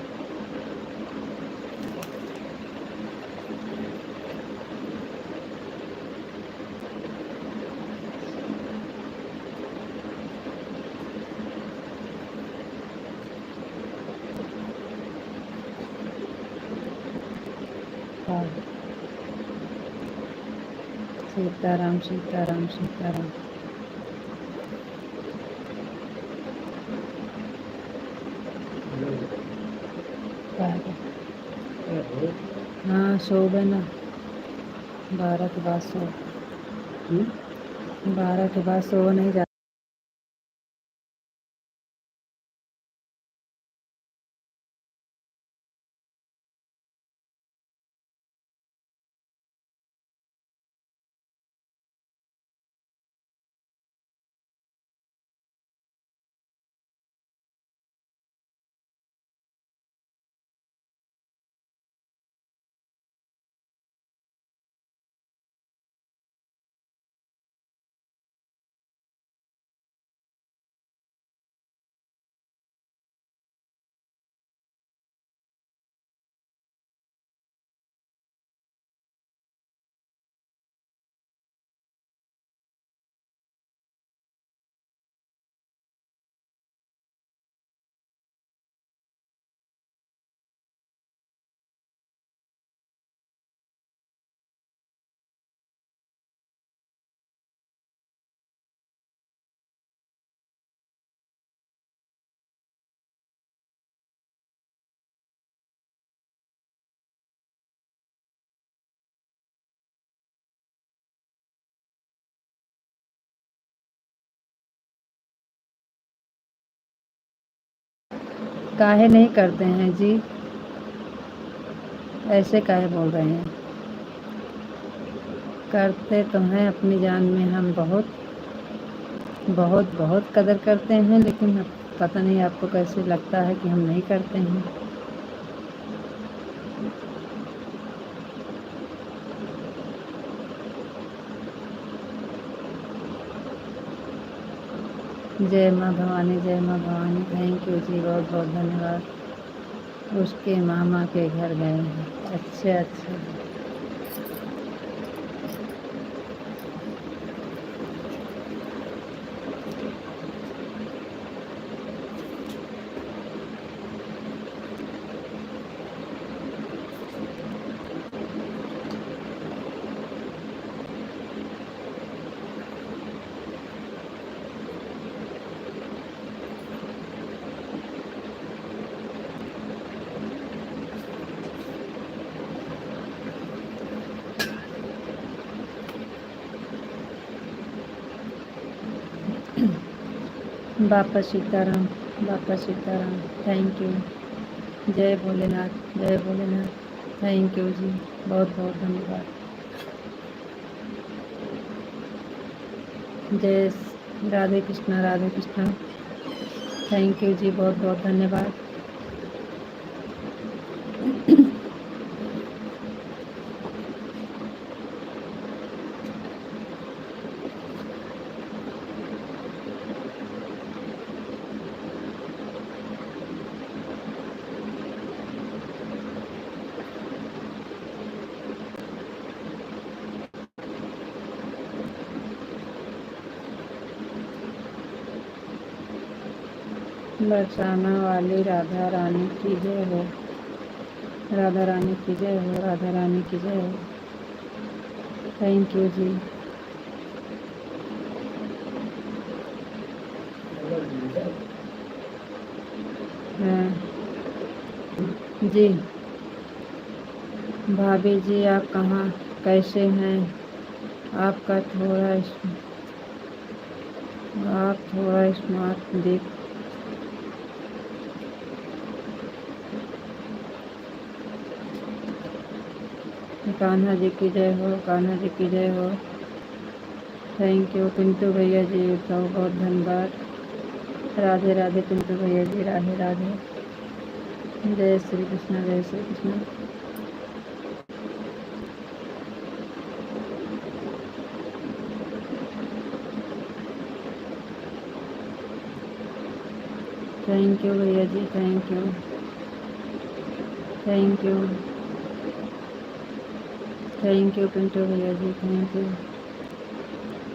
सीताराम सीताराम सीताराम। हाँ सो गए ना, 12 के बाद सो, 12 के बाद सो नहीं जा। काहे नहीं करते हैं जी? ऐसे काहे बोल रहे हैं? करते तो हैं, अपनी जान में हम बहुत बहुत बहुत कदर करते हैं, लेकिन पता नहीं आपको कैसे लगता है कि हम नहीं करते हैं। जय माँ भवानी, जय माँ भवानी। थैंक यू जी, बहुत बहुत धन्यवाद। उसके मामा के घर गए हैं। अच्छा अच्छा। बापा सीताराम, बापा सीताराम। Thank you. जय भोलेनाथ, जय भोलेनाथ। थैंक यू जी, बहुत बहुत धन्यवाद। जय राधे कृष्णा, राधे कृष्णा। थैंक यू जी, बहुत बहुत धन्यवाद। बरसाना वाली राधा रानी की जय हो। राधा रानी की जय हो। राधा रानी की जय हो। थैंक यू जी। हाँ जी। भाभी जी आप कहाँ कैसे हैं? आपका थोड़ा आप थोड़ा स्मार्ट दिख। कान्हा जी की जय हो। कान्हा जी की जय हो। थैंक यू पिंटू भैया जी, बहुत बहुत धन्यवाद। राधे राधे पिंटू भैया जी, राधे राधे। जय श्री कृष्ण, जय श्री कृष्ण। थैंक यू भैया जी, thank you. Thank you. Thank you Pintu भैया जी, थैंक यू।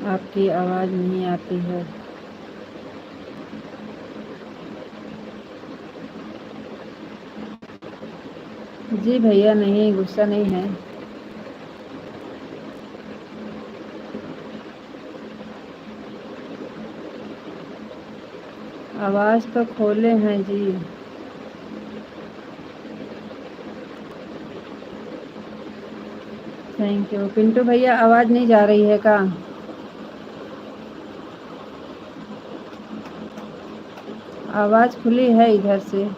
आपकी आवाज़ नहीं आती है। जी भैया नहीं, गुस्सा नहीं है। आवाज़ तो खोले हैं जी। थैंक यू पिंटू भैया, आवाज़ नहीं जा रही है का? आवाज़ खुली है इधर से।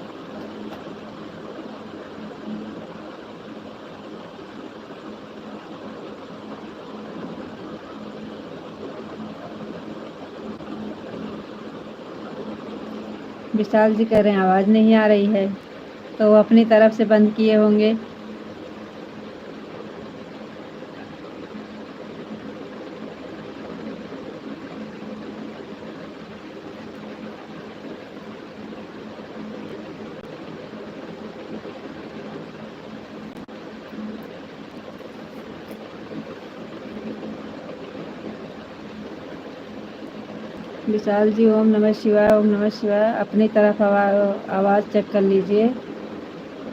विशाल जी कह रहे हैं आवाज़ नहीं आ रही है, तो वो अपनी तरफ से बंद किए होंगे। विशाल जी ओम नमः शिवाय, ओम नमः शिवाय। अपनी तरफ आवाज़ चेक कर लीजिए।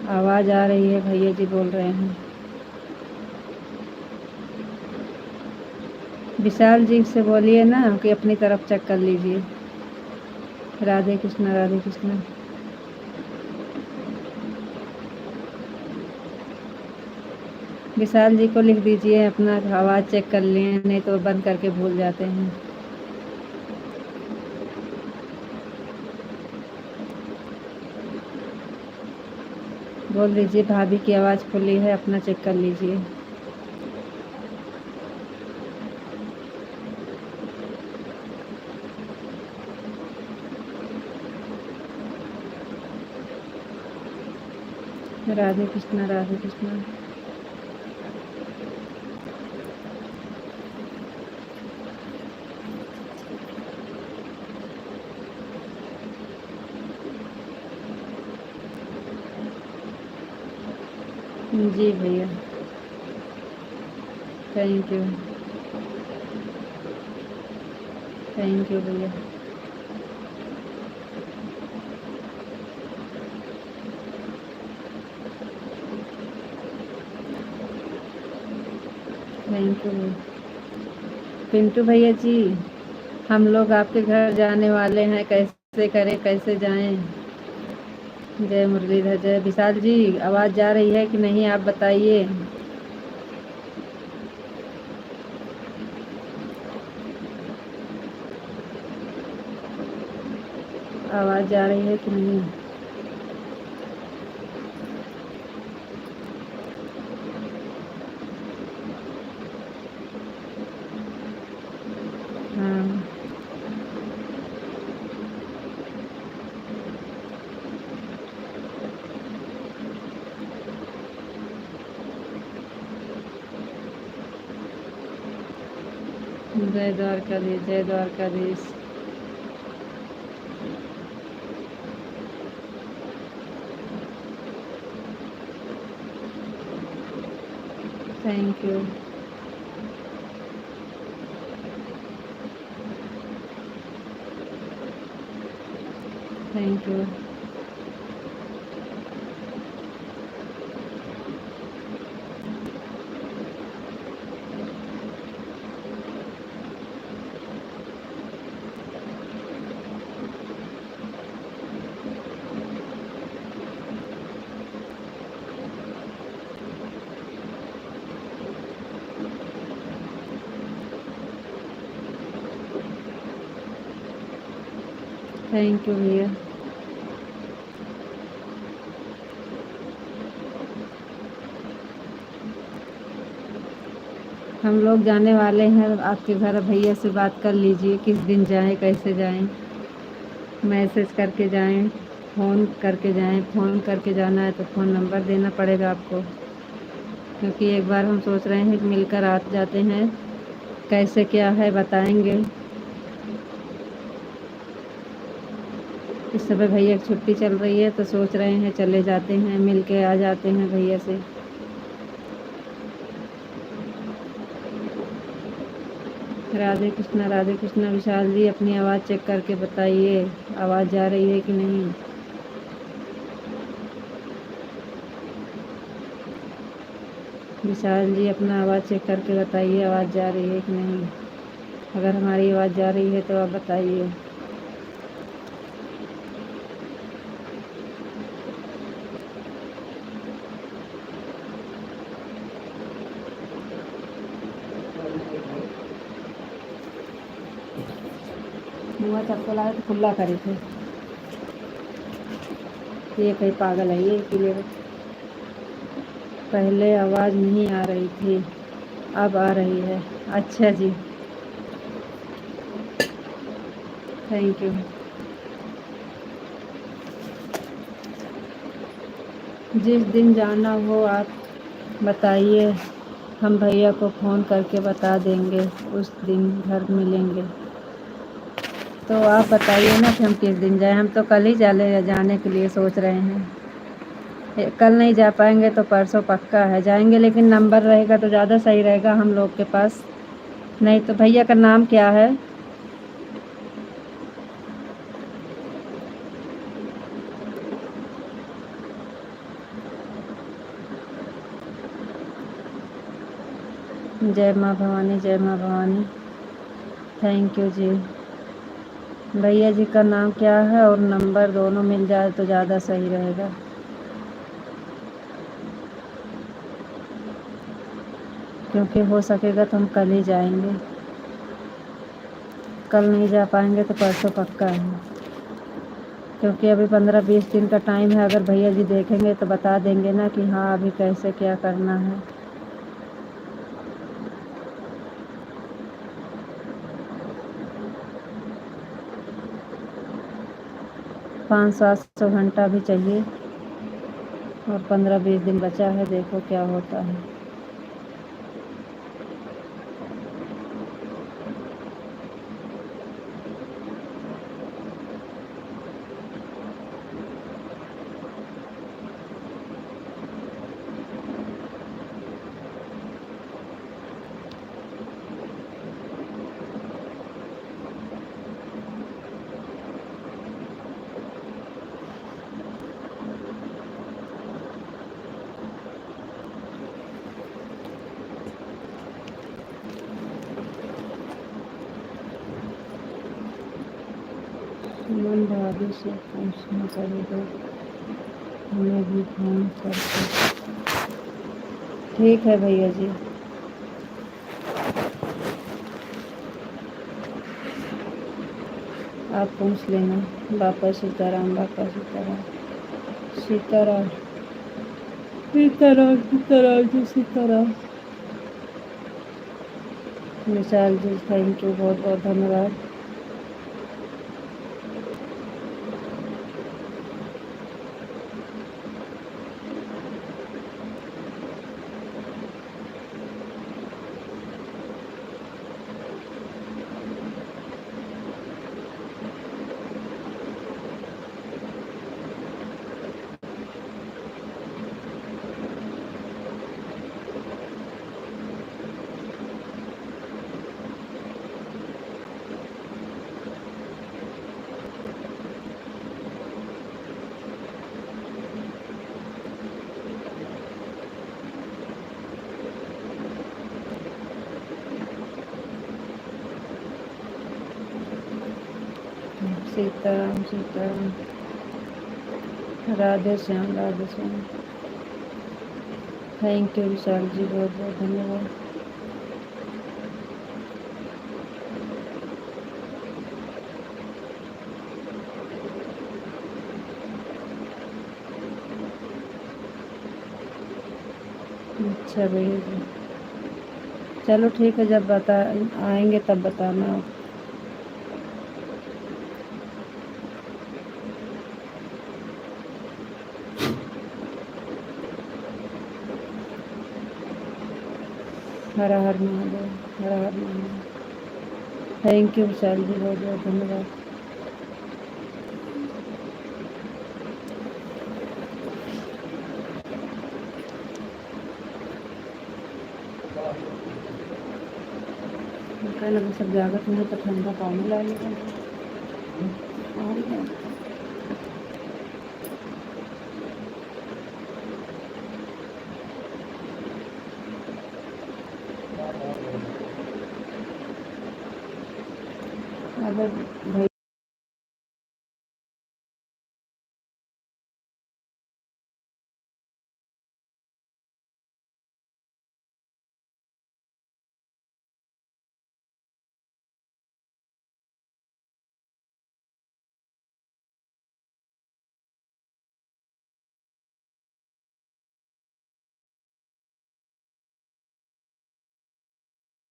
आवाज़ आ रही है, भैया जी बोल रहे हैं। विशाल जी से बोलिए ना कि अपनी तरफ चेक कर लीजिए। राधे कृष्ण, राधे कृष्ण। विशाल जी को लिख दीजिए अपना आवाज़ चेक कर लें, नहीं तो बंद करके भूल जाते हैं। बोल दीजिए भाभी की आवाज़ खुली है, अपना चेक कर लीजिए। राधे कृष्ण, राधे कृष्ण। जी भैया, थैंक यू। थैंक यू भैया। थैंक यू भैया। पिंटू भैया जी, हम लोग आपके घर जाने वाले हैं, कैसे करें, कैसे जाएं? जय मुरलीधर जय। विशाल जी आवाज़ जा रही है कि नहीं, आप बताइए। आवाज़ जा रही है कि नहीं? हाँ जय द्वारकाधीश, जय Dwarkadhish. Thank you. Thank you. Thank you भैया। हम लोग जाने वाले हैं आपके घर, भैया से बात कर लीजिए किस दिन जाएं, कैसे जाएं। मैसेज करके जाएं, फ़ोन करके जाएं। फ़ोन करके जाना है तो फ़ोन नंबर देना पड़ेगा आपको, क्योंकि एक बार हम सोच रहे हैं कि मिलकर आ जाते हैं। कैसे क्या है बताएंगे। इस समय भैया की छुट्टी चल रही है तो सोच रहे हैं चले जाते हैं, मिल के आ जाते हैं भैया से। राधे कृष्णा, राधे कृष्णा। विशाल जी अपनी आवाज़ चेक करके बताइए, आवाज़ जा रही है कि नहीं। विशाल जी अपना आवाज़ चेक करके बताइए, आवाज़ जा रही है कि नहीं। अगर हमारी आवाज़ जा रही है तो आप बताइए। मुँह चप्पल आए तो खुला करे थे। ये कहीं पागल है ये, इसीलिए पहले आवाज़ नहीं आ रही थी, अब आ रही है। अच्छा जी, थैंक यू। जिस दिन जाना हो आप बताइए, हम भैया को फ़ोन करके बता देंगे, उस दिन घर मिलेंगे। तो आप बताइए ना कि हम किस दिन जाएं। हम तो कल ही जाने के लिए सोच रहे हैं। कल नहीं जा पाएंगे तो परसों पक्का है जाएंगे, लेकिन नंबर रहेगा तो ज़्यादा सही रहेगा हम लोग के पास। नहीं तो भैया का नाम क्या है। जय माँ भवानी, जय माँ भवानी। थैंक यू जी। भैया जी का नाम क्या है और नंबर दोनों मिल जाए तो ज़्यादा सही रहेगा, क्योंकि हो सकेगा तो हम कल ही जाएंगे। कल नहीं जा पाएंगे तो परसों पक्का है, क्योंकि अभी 15-20 दिन का टाइम है। अगर भैया जी देखेंगे तो बता देंगे ना कि हाँ अभी कैसे क्या करना है। 500-700 घंटा भी चाहिए, और 15-20 दिन बचा है, देखो क्या होता है। सुमन भाभी से पूछना पड़ेगा, हमें भी फ़ोन करके। ठीक है भैया जी, आप पूछ लेना। बापा सीताराम, बापा सीताराम, सीताराम, सीताराम, सीताराम जी, सीताराम। विशाल जी थैंक यू, बहुत बहुत धन्यवाद। सीताराम सीताराम। राधे श्याम राधे श्याम। थैंक यू विशाल जी, बहुत बहुत धन्यवाद। अच्छा भैया जी, चलो ठीक है, जब बता आएंगे तब बताना आप। हर हर महादेव, हर हर महादेव। थैंक यू विशाल जी, बहुत बहुत धन्यवाद। कहना सब जागत में तो ठंडा पानी ला लेगा। अगर भाई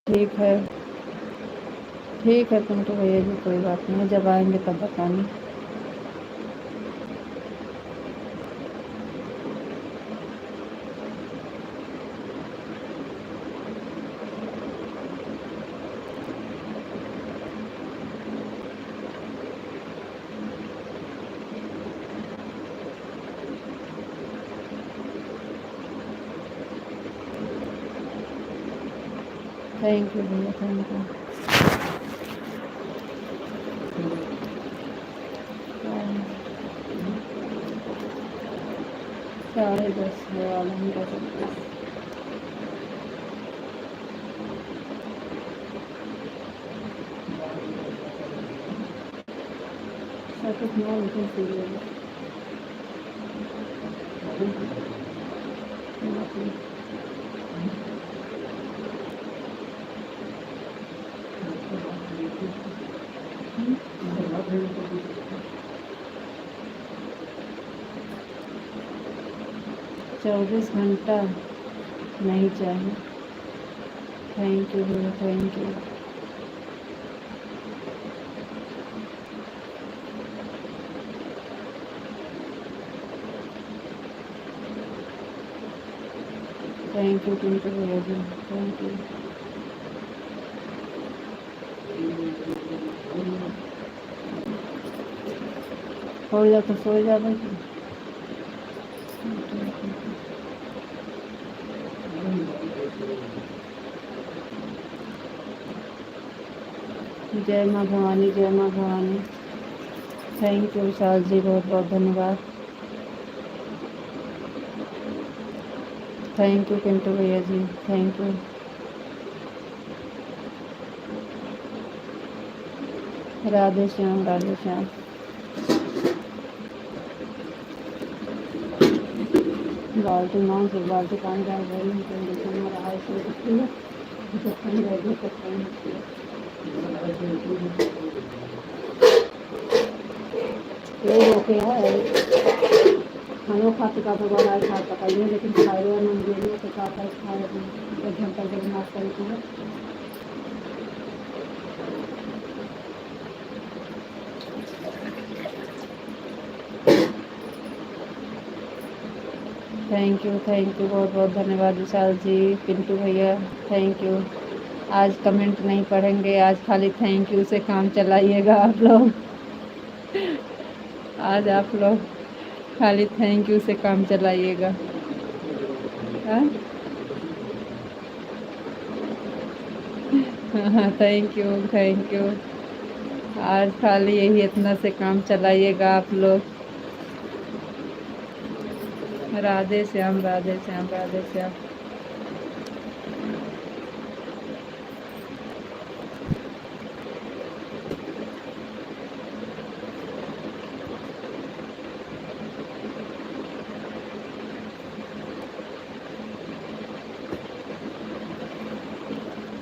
ठीक है, ठीक है पिंटू भैया जी, कोई बात नहीं, जब आएंगे तब बताना। थैंक यू भैया, थैंक यू। 10:30 वाला ही कर सकते हैं। सब कुछ ना लेकिन सीरियल 24 घंटा नहीं चाहिए। थैंक यू भैया, thank you. Thank you Pintu भैया जी, थैंक यू। हो जा तो सो जा भाई। जय माँ भवानी, जय माँ भवानी। थैंक यू विशाल जी, बहुत बहुत धन्यवाद। थैंक यू पिंटू भैया जी, थैंक यू। राधे श्याम राधे श्याम। बाल्टी मांग से बाल्टी पानी डाल रही हूँ, कंडीशन में रहा है जब पानी रह गया तब पानी होती है। ये होके है हम लोग खाते का तो बड़ा खा पकाइए, लेकिन खाए हुआ नम देने के साथ खाए 1 घंटा जब नाश्ता करती है। थैंक यू, बहुत बहुत धन्यवाद विशाल जी, पिंटू भैया, थैंक यू। आज कमेंट नहीं पढ़ेंगे, आज खाली थैंक यू से काम चलाइएगा आप लोग। आज आप लोग खाली थैंक यू से काम चलाइएगा। हाँ, थैंक यू, थैंक यू। आज खाली यही इतना से काम चलाइएगा आप लोग। राधे श्याम राधे श्याम राधे श्याम।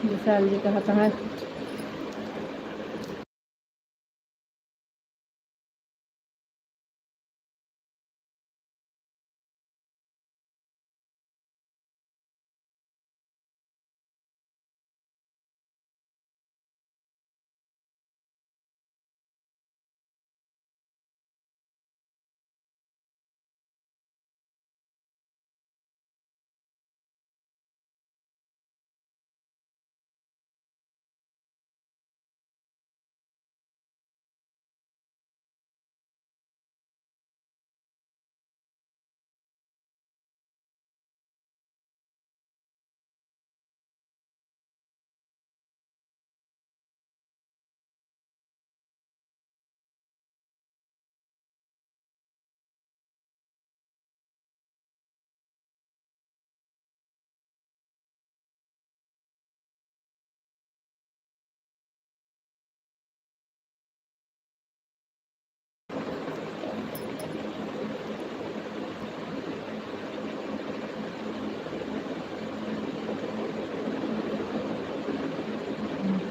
विशाल जी कहाँ कहाँ?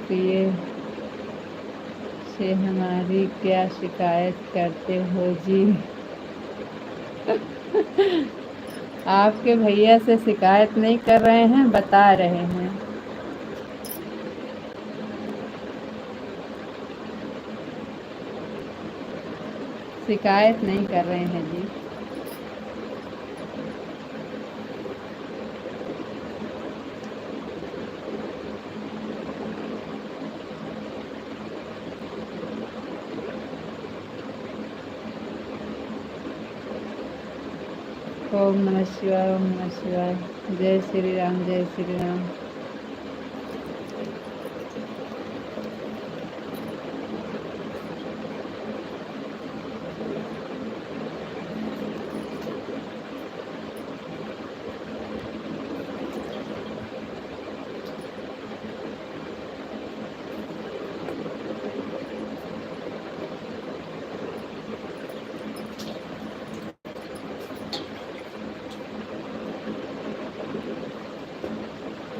प्रिय से हमारी क्या शिकायत करते हो जी? आपके भैया से शिकायत नहीं कर रहे हैं, बता रहे हैं। शिकायत नहीं कर रहे हैं जी। ओम नमः शिवाय, ओम नमः शिवाय। जय श्री राम, जय श्री राम।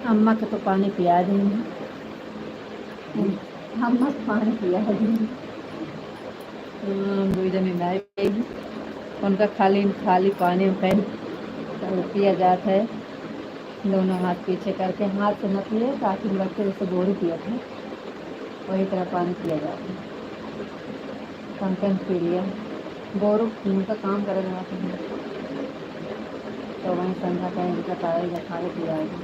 अम्मा को तो पानी पिया दी, अम्मा को पानी पिया दी। दूजा में भाई उनका खाली खाली पानी पिया जाता है। दोनों हाथ पीछे करके, हाथ से न पिए ताकि लगते जैसे गोरी पिया था, वही तरह पानी पिया जाता है। कंकन पी लिया, गोरू उनका काम करेगा ना, तो वहीं संध्या कहीं दिक्कत आएगा, खाने पिया आएगा।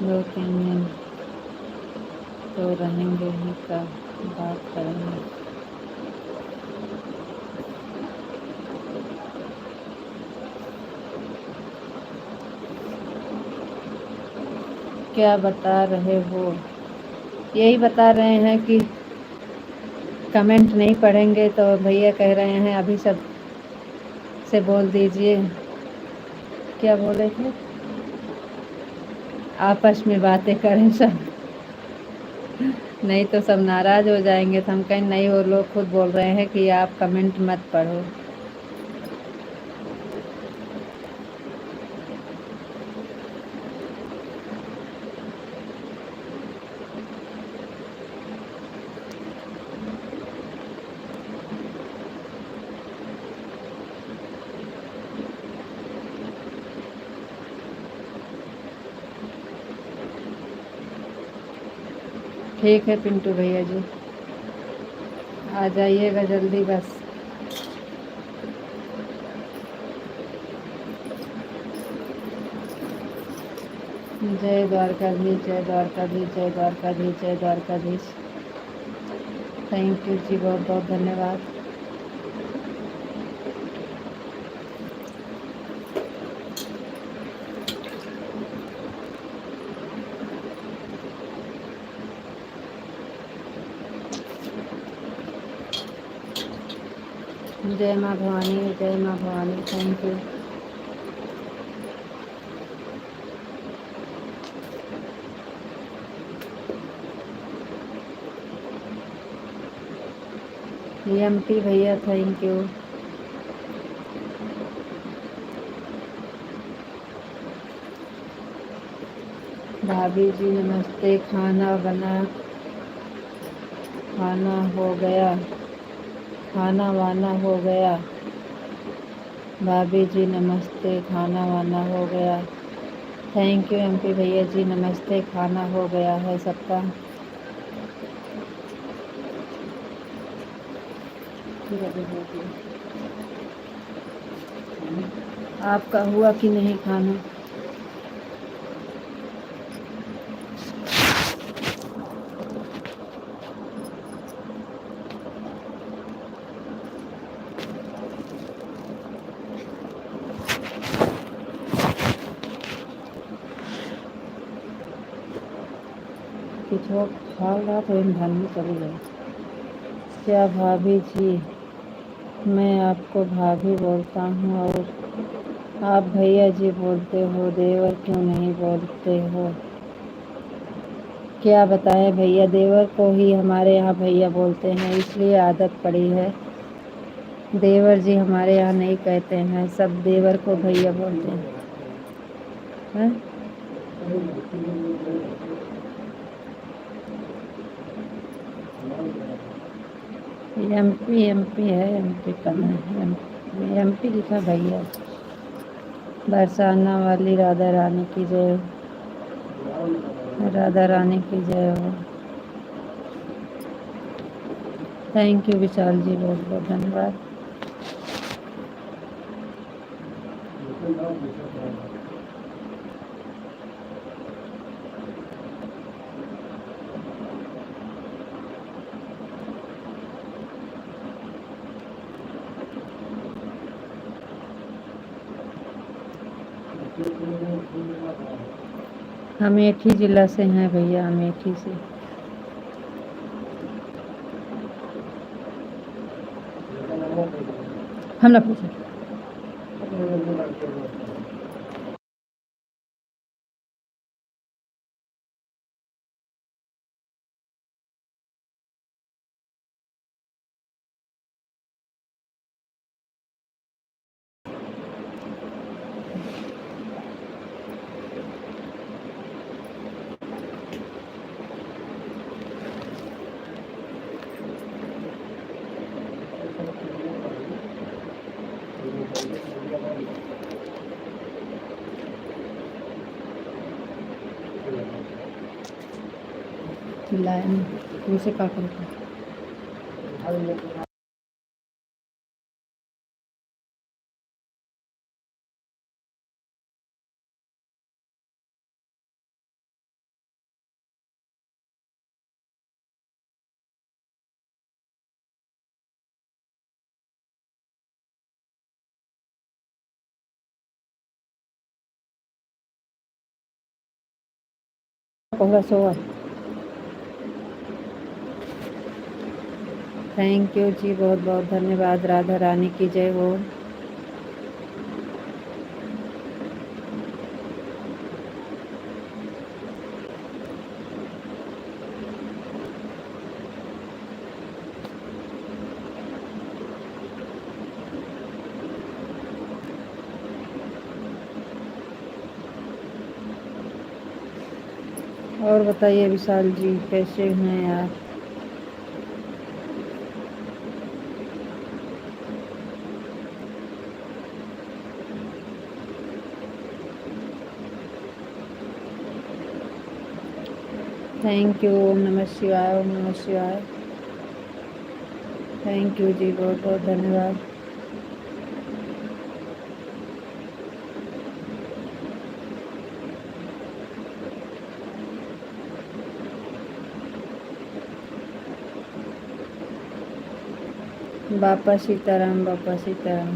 दो तीन दिन तो रहेंगे ही, का बात करेंगे। क्या बता रहे हो? यही बता रहे हैं कि कमेंट नहीं पढ़ेंगे, तो भैया कह रहे हैं अभी सब से बोल दीजिए। क्या बोले थे? आपस में बातें करें सब, नहीं तो सब नाराज हो जाएंगे। तो हम कहें नहीं, वो लोग खुद बोल रहे हैं कि आप कमेंट मत पढ़ो। ठीक है पिंटू भैया जी, आ जाइएगा जल्दी बस। जय द्वारकाधीश, जय द्वारकाधीश, जय द्वारकाधीश, जय द्वारकाधीश। थैंक यू जी, बहुत बहुत धन्यवाद। जय माँ भवानी, जय माँ भवानी। Thank you. एमपी भैया थैंक यू। भाभी जी नमस्ते, खाना हो गया, खाना वाना हो गया। भाभी जी नमस्ते, खाना वाना हो गया। थैंक यू एमपी भैया जी, नमस्ते, खाना हो गया है सबका। आपका हुआ कि नहीं खाना? कुछ और खा रहा तो इन धन में चली गई। क्या भाभी जी, मैं आपको भाभी बोलता हूँ और आप भैया जी बोलते हो, देवर क्यों नहीं बोलते हो? क्या बताएं भैया, देवर को ही हमारे यहाँ भैया बोलते हैं, इसलिए आदत पड़ी है। देवर जी हमारे यहाँ नहीं कहते हैं, सब देवर को भैया बोलते हैं। एमपी है, एमपी पता है, एमपी लिखा भैया। बरसाना वाली राधा रानी की जय, राधा रानी की जय हो। थैंक यू विशाल जी, बहुत बहुत धन्यवाद। अमेठी जिला से हैं भैया, अमेठी से। हम ना पूछे। चिल्लाए नहीं, मुझसे का करता। कोहरा सोआ। थैंक यू जी, बहुत बहुत धन्यवाद। राधा रानी की जय हो। और बताइए विशाल जी, कैसे हैं आप? Thank you. ओम नमः शिवाय, ओम नमः शिवाय। थैंक यू जी, बहुत बहुत धन्यवाद। बापा सीताराम, बापा सीताराम।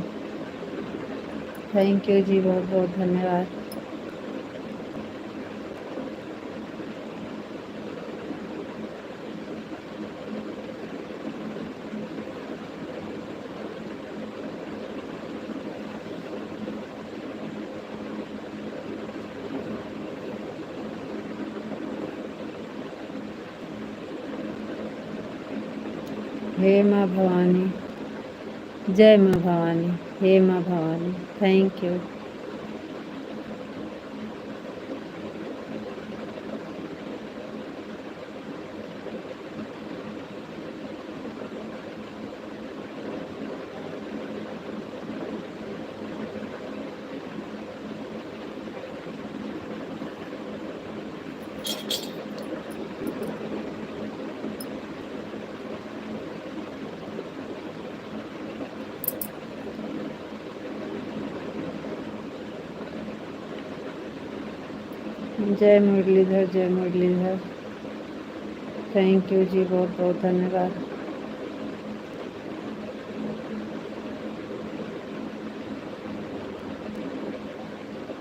थैंक यू जी, बहुत बहुत धन्यवाद। हे माँ भवानी, जय माँ भवानी, हे माँ भवानी, थैंक यू। जय मुरलीधर, जय मुरलीधर, थैंक यू जी, बहुत बहुत धन्यवाद।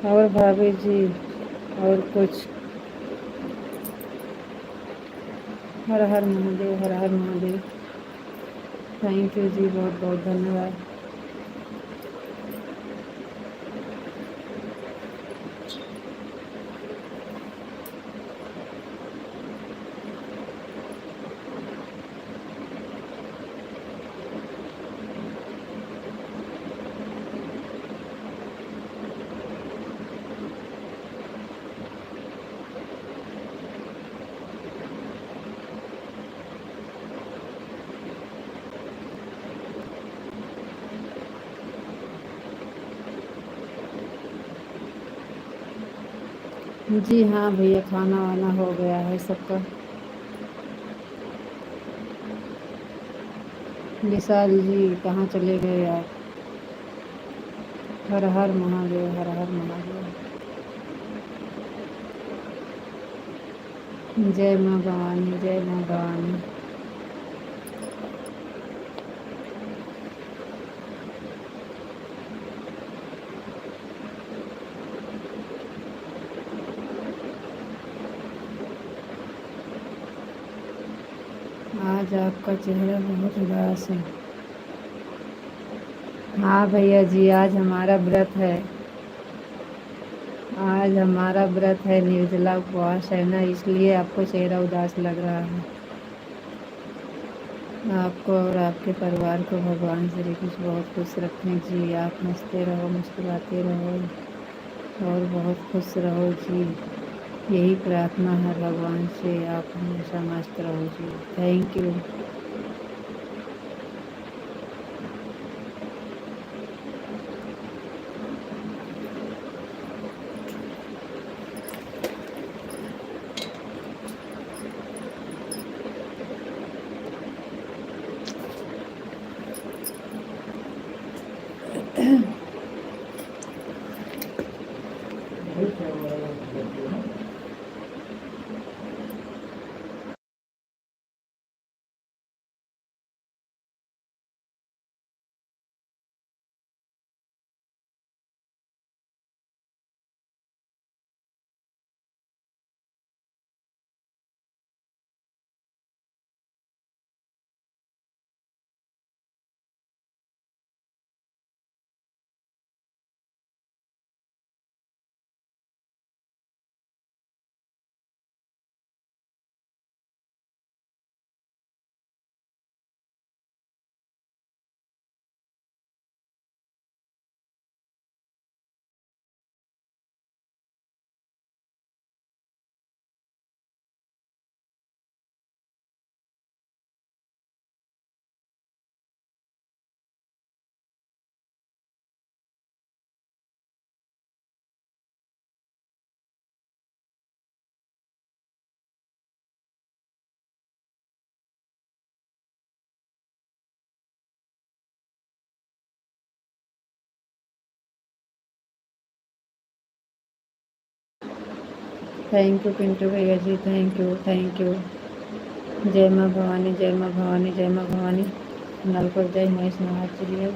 और भाभी जी, और कुछ? हर हर महादेव, हर हर महादेव, थैंक यू जी, बहुत बहुत धन्यवाद। जी हाँ भैया, खाना वाना हो गया है सबका। विशाल जी कहाँ चले गए आप? हर हर महादेव, हर हर महादेव, जय माँ भवानी, जय माँ भवानी। आज आपका चेहरा बहुत उदास है। हाँ भैया जी, आज हमारा व्रत है। आज हमारा व्रत है, निर्जला उपवास है ना, इसलिए आपको चेहरा उदास लग रहा है। आपको और आपके परिवार को भगवान श्री कृष्ण बहुत खुश रखें जी। आप हंसते रहो, मुस्कुराते रहो और बहुत खुश रहो जी। यही प्रार्थना है भगवान से, आप हमेशा मस्त रहो जी। Thank you. Thank you Pintu भैया जी, थैंक यू, थैंक यू। जय माँ भवानी, जय माँ भवानी, जय माँ भवानी। नल पर जय महेश नहा चलिए।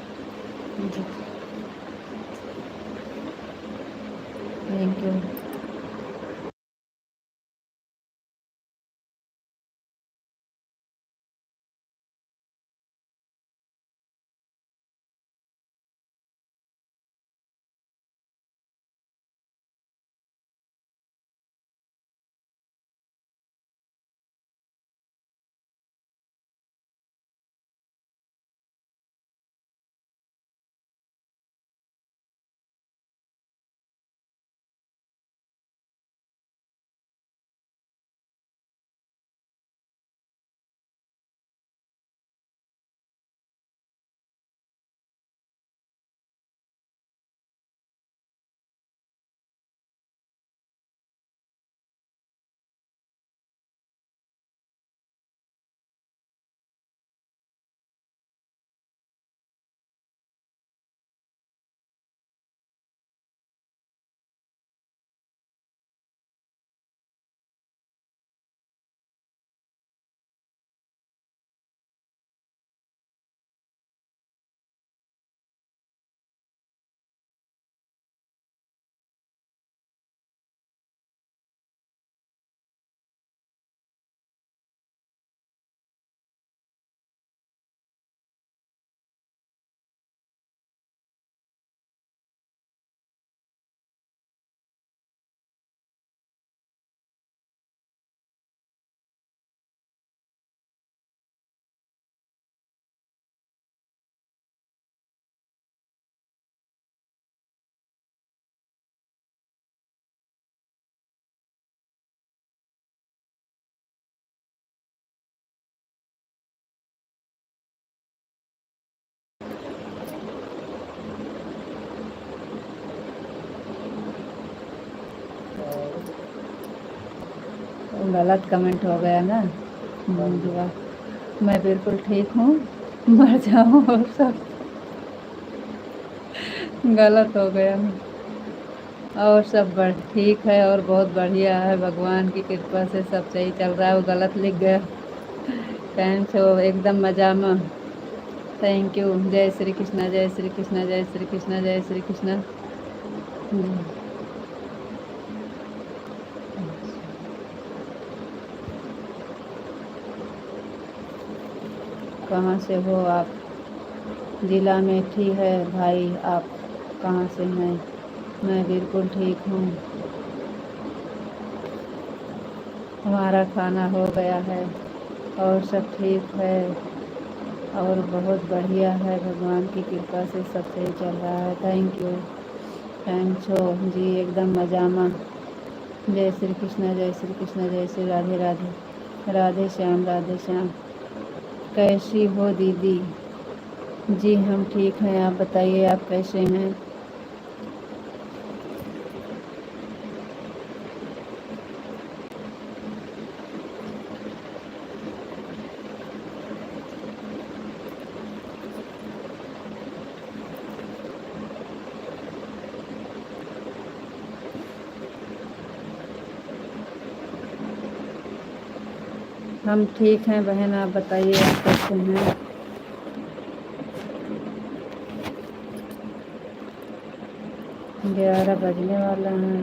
Thank you. गलत कमेंट हो गया ना। दुआ मैं बिल्कुल ठीक हूँ, मर जाऊँ और सब गलत हो गया ना। और सब ठीक है और बहुत बढ़िया है, भगवान की कृपा से सब सही चल रहा है। वो गलत लिख गया। कैम छो? एकदम मजा में। Thank you. जय श्री कृष्णा, जय श्री कृष्णा, जय श्री कृष्णा, जय श्री कृष्णा। कहाँ से हो आप? जिला मेठी है भाई। आप कहाँ से हैं? मैं बिल्कुल ठीक हूँ। हमारा खाना हो गया है और सब ठीक है और बहुत बढ़िया है, भगवान की कृपा से सब सही चल रहा है। Thank you. थैंक्स हो जी, एकदम मजा में। जय श्री कृष्णा, जय श्री कृष्णा, जय श्री राधे राधे। राधे श्याम, राधे श्याम। कैसी हो दीदी? जी हम ठीक हैं, आप बताइए आप कैसे हैं? हम ठीक हैं बहन, आप बताइए आप कैसे हैं? 11 बजने वाला है।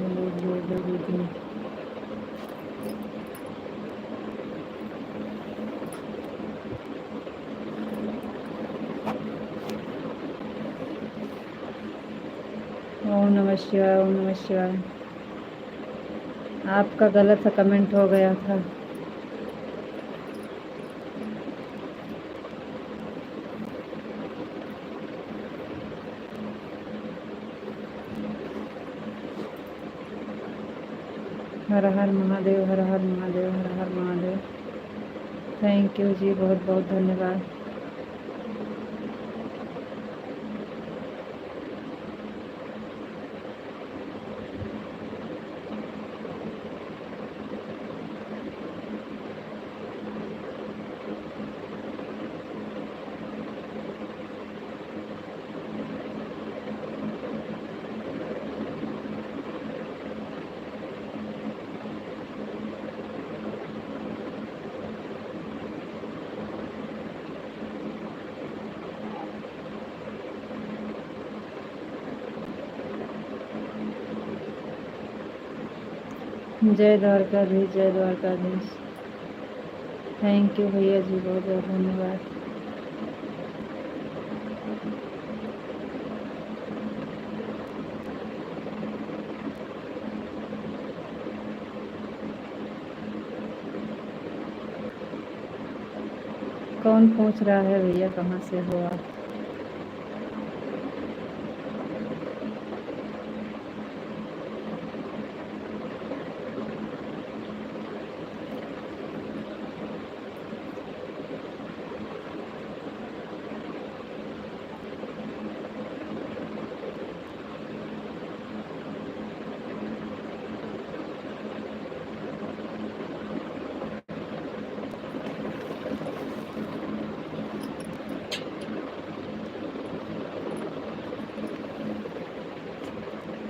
ओम नमः शिवाय, ओम नमः शिवाय। आपका गलत कमेंट हो गया था। हर हर महादेव, हर हर महादेव, हर हर महादेव। थैंक यू जी, बहुत बहुत धन्यवाद। जय द्वारकाधीश, जय द्वारकाधीश। थैंक यू भैया जी, बहुत बहुत धन्यवाद। कौन पूछ रहा है भैया, कहाँ से हो आप?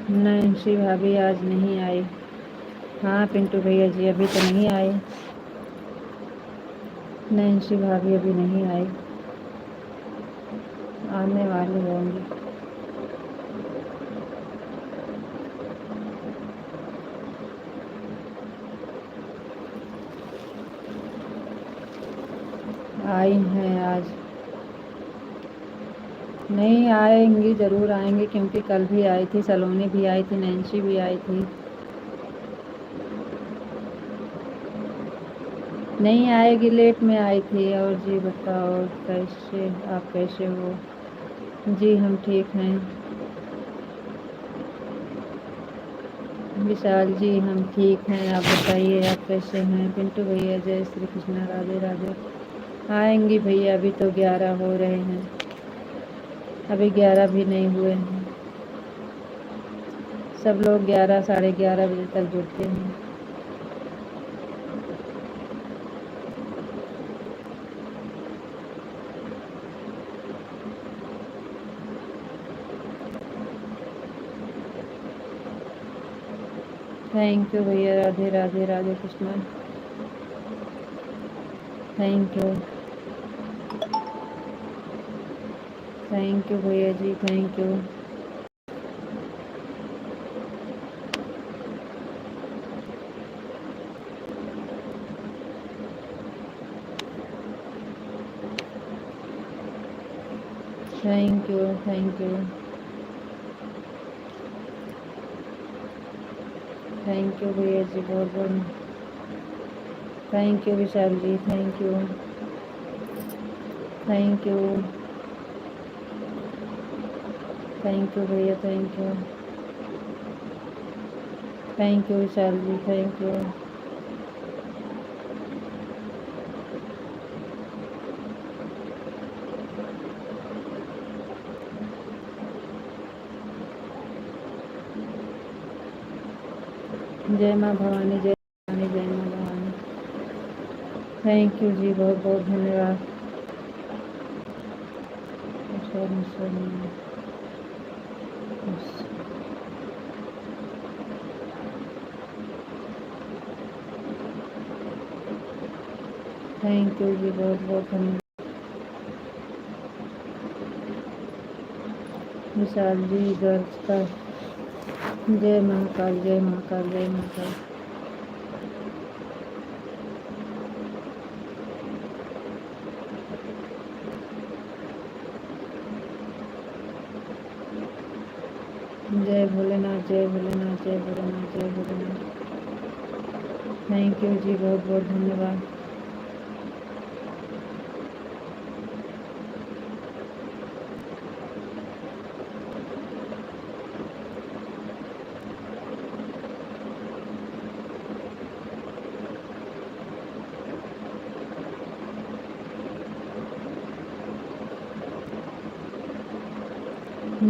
नैन्सी भाभी आज नहीं आई। हाँ पिंटू भैया जी, अभी तो नहीं आए। नैन्सी भाभी अभी नहीं आई, आने वाली होंगी। आई हैं आज? नहीं आएंगी, ज़रूर आएंगी, क्योंकि कल भी आई थी, सलोनी भी आई थी, नैन्सी भी आई थी। नहीं आएगी, लेट में आई थी। और जी बताओ कैसे, आप कैसे हो? जी हम ठीक हैं। विशाल जी हम ठीक हैं, आप बताइए आप कैसे हैं? पिंटू भैया जय श्री कृष्णा, राधे राधे। आएंगी भैया, अभी तो 11 हो रहे हैं, अभी 11 भी नहीं हुए हैं। सब लोग 11 साढ़े 11 बजे तक जुड़ते हैं। थैंक यू भैया, Radhe Radhe, Radhe Krishna. Thank you, thank you भैया जी, thank you. Thank you, thank you, thank you भैया जी, बहुत बहुत thank you Vishal ji, thank you, thank you, thank you भैया, thank you Vishal ji, thank you. जय माँ भवानी, जय भवानी, जय माँ भवानी। थैंक यू जी, बहुत बहुत धन्यवाद। थैंक यू जी, बहुत बहुत धन्यवाद। विशाल जी दर्ज का। जय महाकाल, जय महाकाल, जय महाकाल। जय भोलेनाथ, जय भोलेनाथ, जय भोलेनाथ, जय भोलेनाथ। थैंक यू जी, बहुत बहुत धन्यवाद।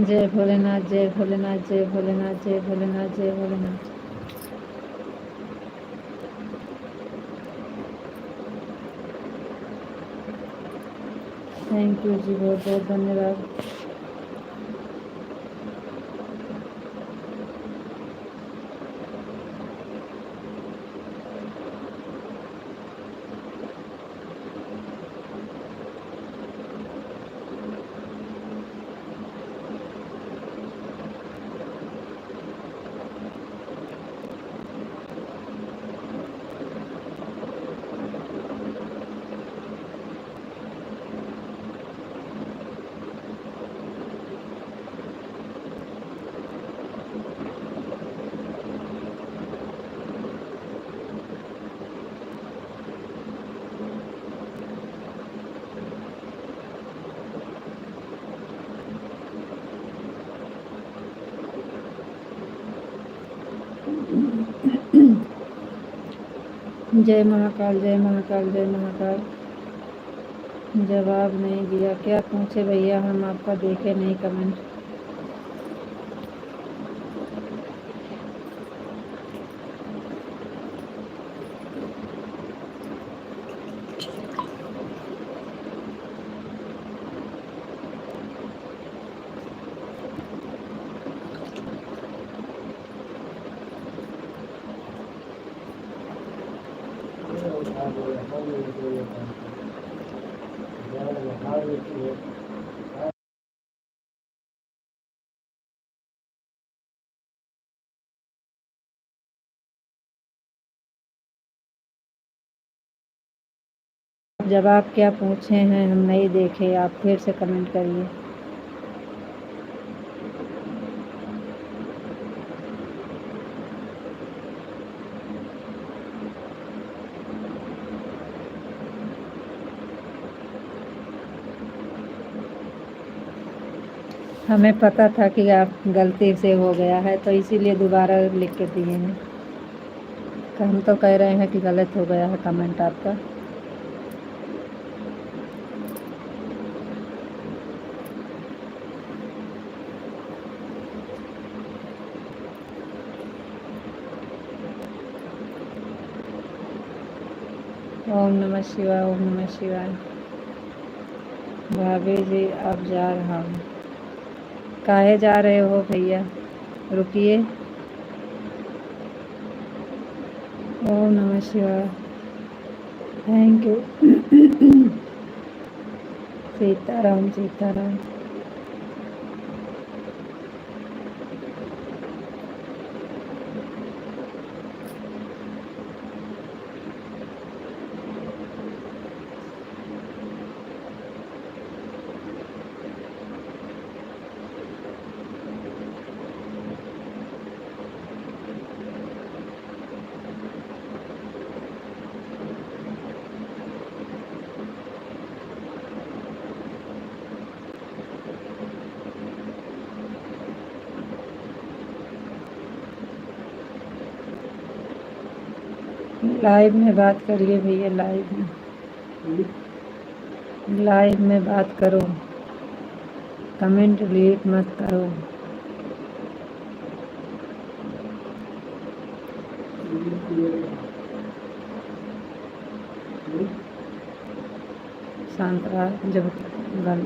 जय भोलेनाथ, जय भोलेनाथ, जय भोलेनाथ, जय भोलेनाथ, जय भोलेनाथ। थैंक यू जी, बहुत बहुत धन्यवाद। जय महाकाल, जय महाकाल, जय महाकाल। जवाब नहीं दिया, क्या पूछे भैया, हम आपका देखे नहीं कमेंट। जवाब क्या पूछे हैं, हम नहीं देखे, आप फिर से कमेंट करिए। हमें पता था कि आप गलती से हो गया है, तो इसीलिए दोबारा लिख के दिए हैं। हम तो कह रहे हैं कि गलत हो गया है कमेंट आपका। ओम नमः शिवाय, ओम नमः शिवाय। भाभी जी अब जा रहा हूँ। काहे जा रहे हो भैया, रुकिए। ओम नमः शिवाय। Thank you. Sitaram Sitaram. Live में बात करिए भैया, लाइव में बात करो, कमेंट डिलीट मत करो। शांत रहा जब गल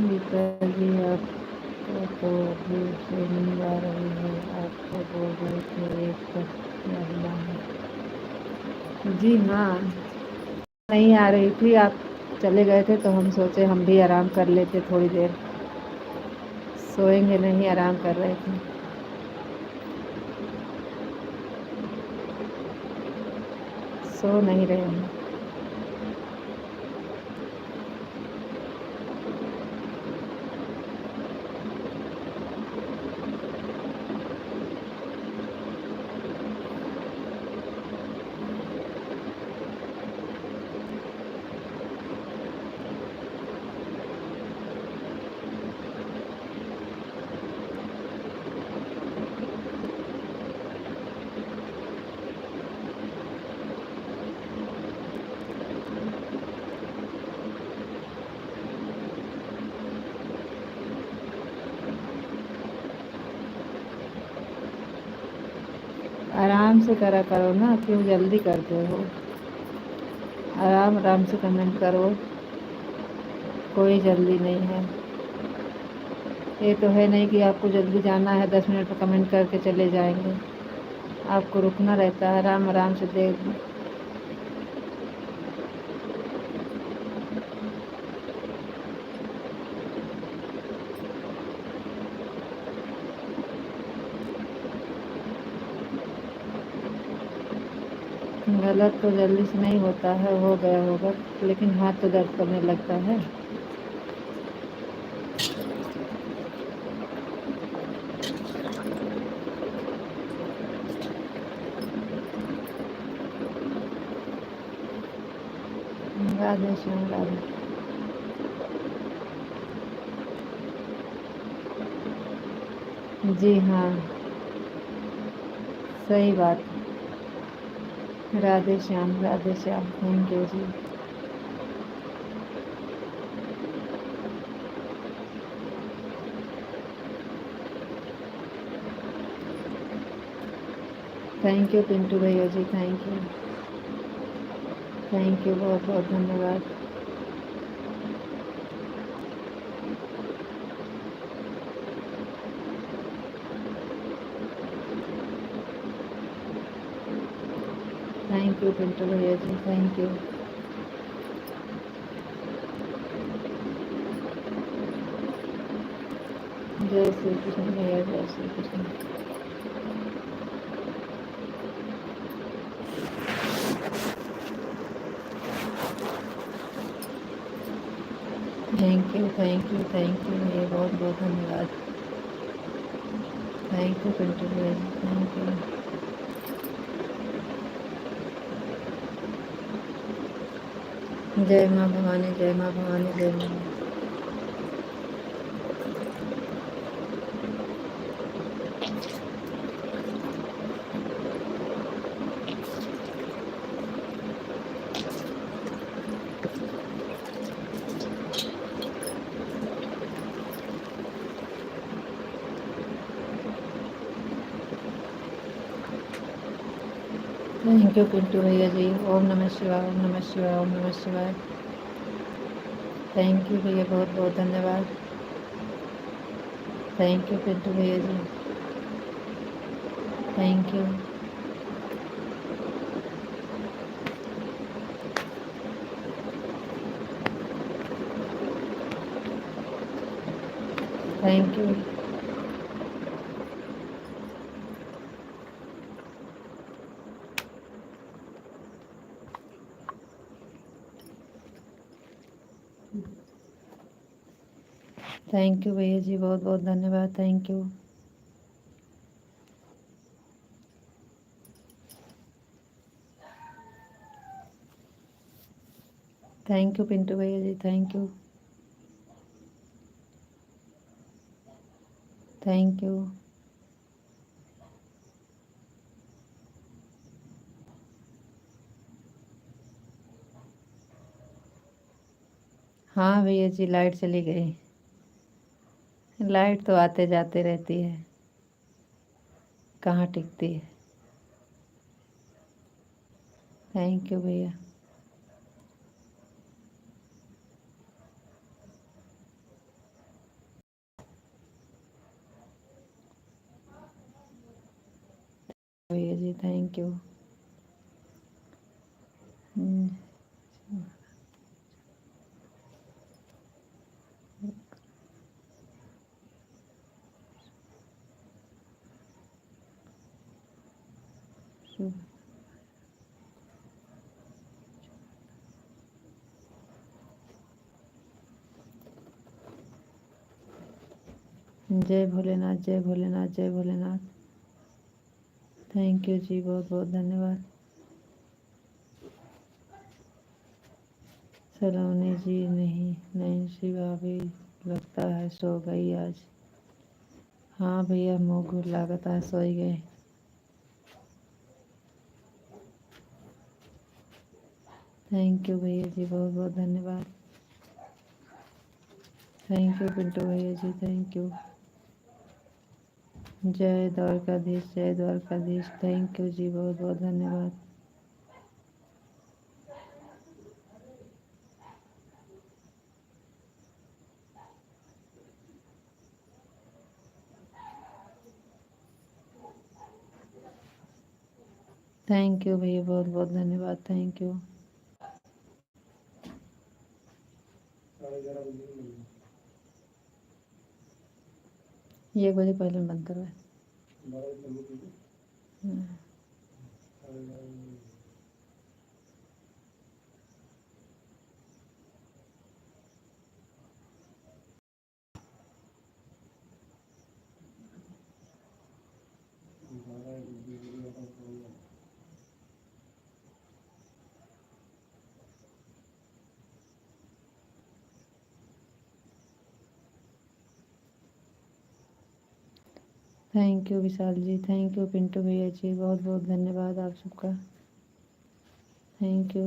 गीता जी आपको तो अभी से नींद आ रही है, आपको बोल रहे थे एक तक लगना है। जी हाँ, नहीं आ रही थी, आप चले गए थे तो हम सोचे हम भी आराम कर लेते थोड़ी देर। सोएंगे नहीं, आराम कर रहे थे। सो नहीं रहे हैं। आराम से करा करो ना, क्यों जल्दी करते हो? आराम आराम से कमेंट करो, कोई जल्दी नहीं है। ये तो है नहीं कि आपको जल्दी जाना है, 10 मिनट में कमेंट करके चले जाएंगे। आपको रुकना रहता है, आराम आराम से देख। गलत तो जल्दी से नहीं होता है, हो गया होगा, लेकिन हाथ तो दर्द करने लगता है। राधे श्याम राधे। जी हाँ, सही बात। Radhe Shyam Radhe Shyam, thank you ji. Thank you Pintu भैया जी, थैंक यू। थैंक यू, बहुत बहुत धन्यवाद। थैंक यू पिंटू भैया जी, थैंक यू। जय श्री कृष्ण भैया, जय Shri Krishna. Thank you thank you thank you भैया, बहुत बहुत धन्यवाद। थैंक यू पिंटू भैया जी, थैंक यू। जय माँ भवानी, जय माँ भवानी, जय माँ। थैंक यू पिंटू भैया जी। ओम नमः शिवाय, ओम नमः शिवाय, ओम नमः शिवाय। थैंक यू भैया, बहुत बहुत धन्यवाद। थैंक यू पिंटू भैया जी, thank you. Thank you. Thank you भैया जी, बहुत बहुत धन्यवाद, thank you. Thank you Pintu भैया जी, थैंक यू। Thank you. हाँ भैया जी, लाइट चली गई। लाइट तो आते जाते रहती है, कहाँ टिकती है। थैंक यू भैया। Thank you. जय भोलेनाथ, जय भोलेनाथ, जय भोलेनाथ। थैंक यू जी, बहुत बहुत धन्यवाद। सलोनी जी नहीं, नैन्सी भाभी लगता है सो गई आज। हाँ भैया, मुँह घुर लागत है, सो ही गए। थैंक यू भैया जी, बहुत बहुत धन्यवाद। थैंक यू पिंटू भैया जी, थैंक यू। जय द्वारकाधीश, जय द्वारकाधीश। थैंक यू जी, बहुत बहुत धन्यवाद। थैंक यू भैया, बहुत बहुत धन्यवाद। Thank you. ये 1 बजे पहले बंद करवाए। Thank you Vishal ji, thank you Pintu भैया जी, बहुत बहुत धन्यवाद आप सबका। Thank you.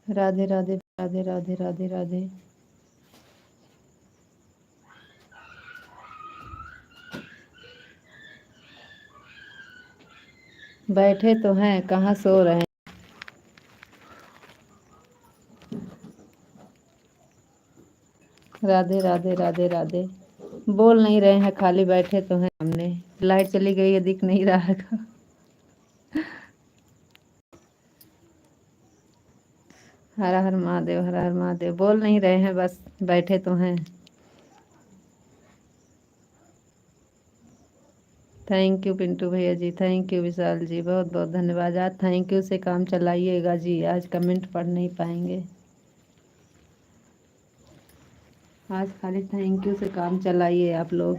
राधे राधे, राधे राधे, राधे राधे। बैठे तो हैं, कहाँ सो रहे हैं। राधे राधे, राधे राधे। बोल नहीं रहे हैं, खाली बैठे तो हैं। हमने लाइट चली गई है, दिख नहीं रहा है। हर हर महादेव, हर हर महादेव। बोल नहीं रहे हैं, बस बैठे तो हैं। थैंक यू पिंटू भैया जी, थैंक यू विशाल जी, बहुत बहुत धन्यवाद। आज थैंक यू से काम चलाइएगा जी, आज कमेंट पढ़ नहीं पाएंगे। आज खाली थैंक यू से काम चलाइए आप लोग।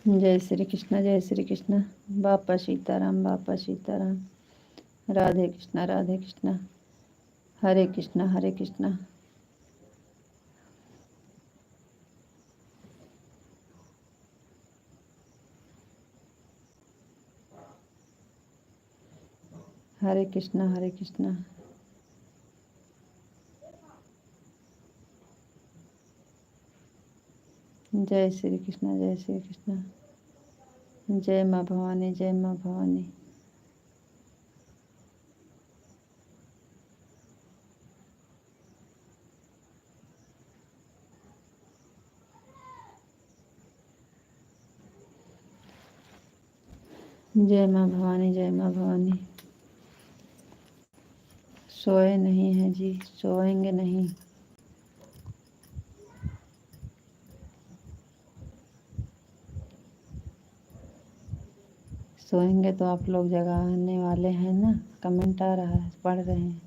जय श्री कृष्ण, जय श्री कृष्ण। बापा सीताराम, बापा सीताराम। राधे कृष्णा, राधे कृष्णा। हरे कृष्णा, हरे कृष्णा। हरे कृष्णा, हरे कृष्णा। जय श्री कृष्ण, जय श्री कृष्ण। जय माँ भवानी, जय माँ भवानी। जय माँ भवानी, जय माँ भवानी। सोए नहीं हैं जी, सोएंगे नहीं। सोएंगे तो आप लोग जगाने वाले हैं ना। कमेंट आ रहा है, पढ़ रहे हैं।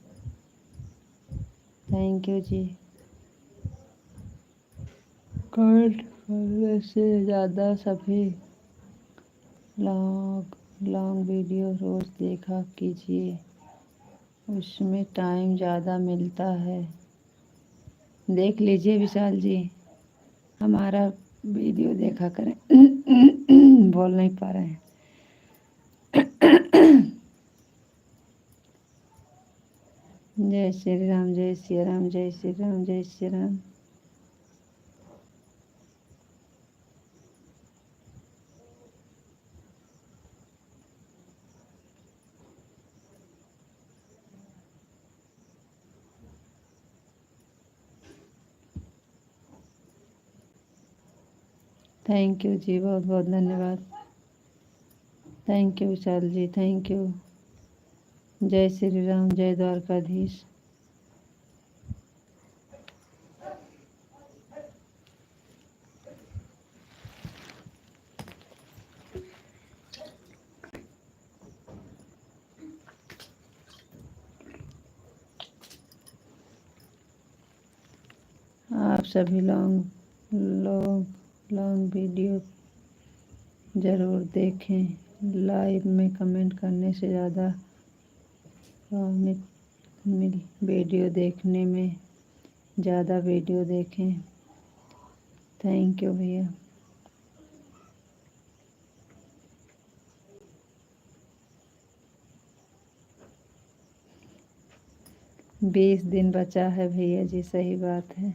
Thank you ji. कमेंट करने से ज़्यादा सभी लॉन्ग वीडियो रोज़ देखा कीजिए, उसमें टाइम ज़्यादा मिलता है। देख लीजिए विशाल जी, हमारा वीडियो देखा करें। बोल नहीं पा रहे हैं। जय श्री राम, जय श्री राम, जय श्री राम, जय श्री राम। थैंक यू जी, बहुत बहुत धन्यवाद। Thank you Vishal ji, thank you. जय श्री राम, जय द्वारकाधीश। आप सभी लॉन्ग वीडियो ज़रूर देखें। लाइव में कमेंट करने से ज़्यादा वीडियो देखने में ज़्यादा वीडियो देखें। थैंक यू भैया। 20 दिन बचा है भैया जी, सही बात है।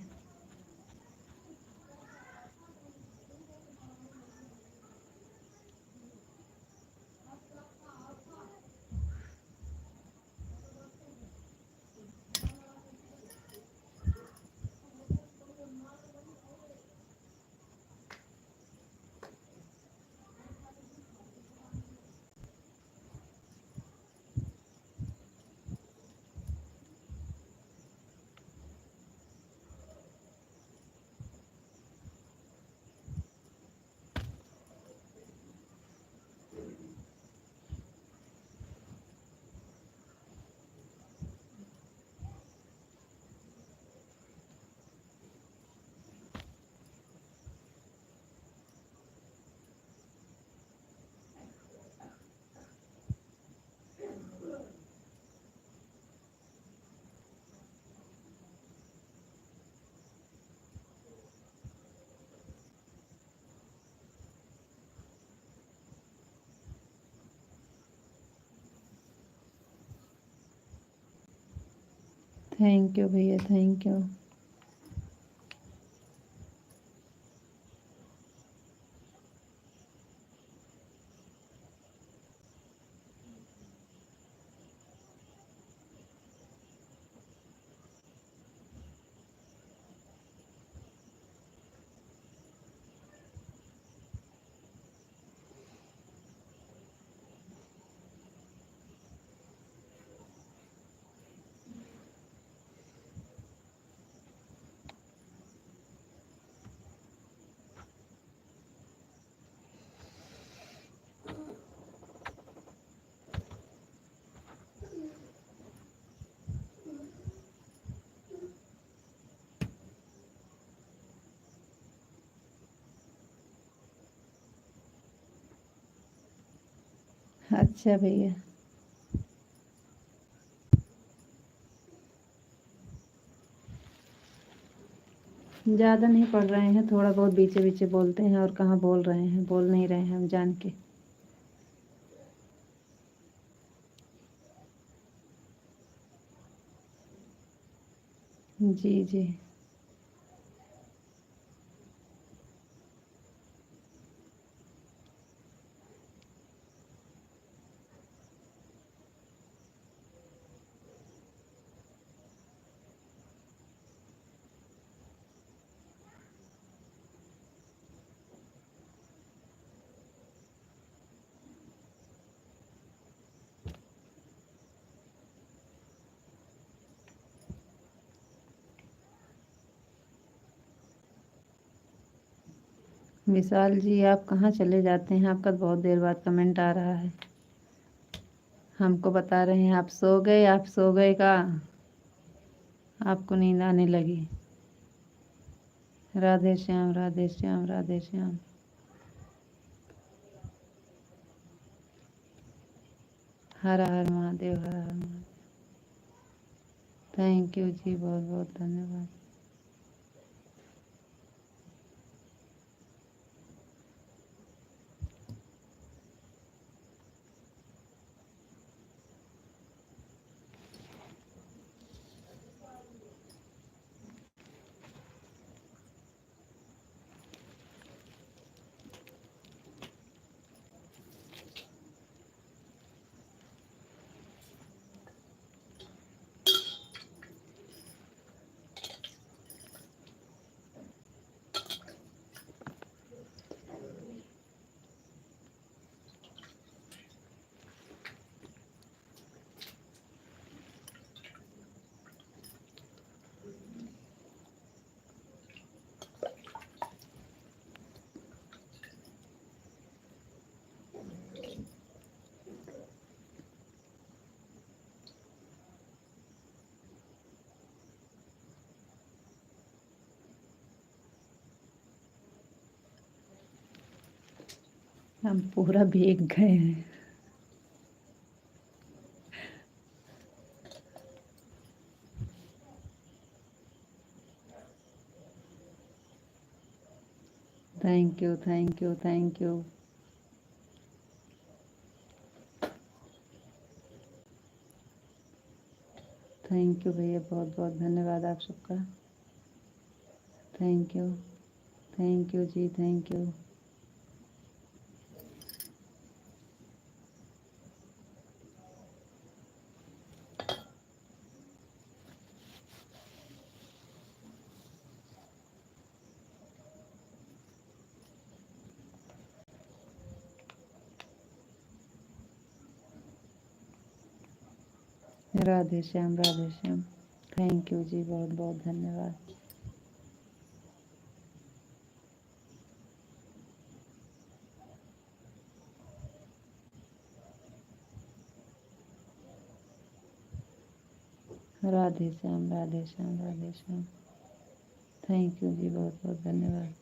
थैंक यू भैया, थैंक यू। अच्छा भैया, ज़्यादा नहीं पढ़ रहे हैं, थोड़ा बहुत बीचे बीचे बोलते हैं। और कहाँ बोल रहे हैं, बोल नहीं रहे हैं हम जान के। जी जी। विशाल जी आप कहाँ चले जाते हैं? आपका तो बहुत देर बाद कमेंट आ रहा है। हमको बता रहे हैं आप सो गए का आपको नींद आने लगी। राधे श्याम राधे श्याम राधे श्याम। हर हर महादेव हर हर महादेव। थैंक यू जी, बहुत बहुत धन्यवाद। हम पूरा भीग गए हैं। Thank you thank you thank you. Thank you भैया, बहुत बहुत धन्यवाद आप सबका। Thank you ji, thank you. Radhe Shyam Radhe Shyam. Thank you जी, बहुत बहुत धन्यवाद। राधे श्याम राधे श्याम राधे श्याम। थैंक यू जी, बहुत बहुत धन्यवाद।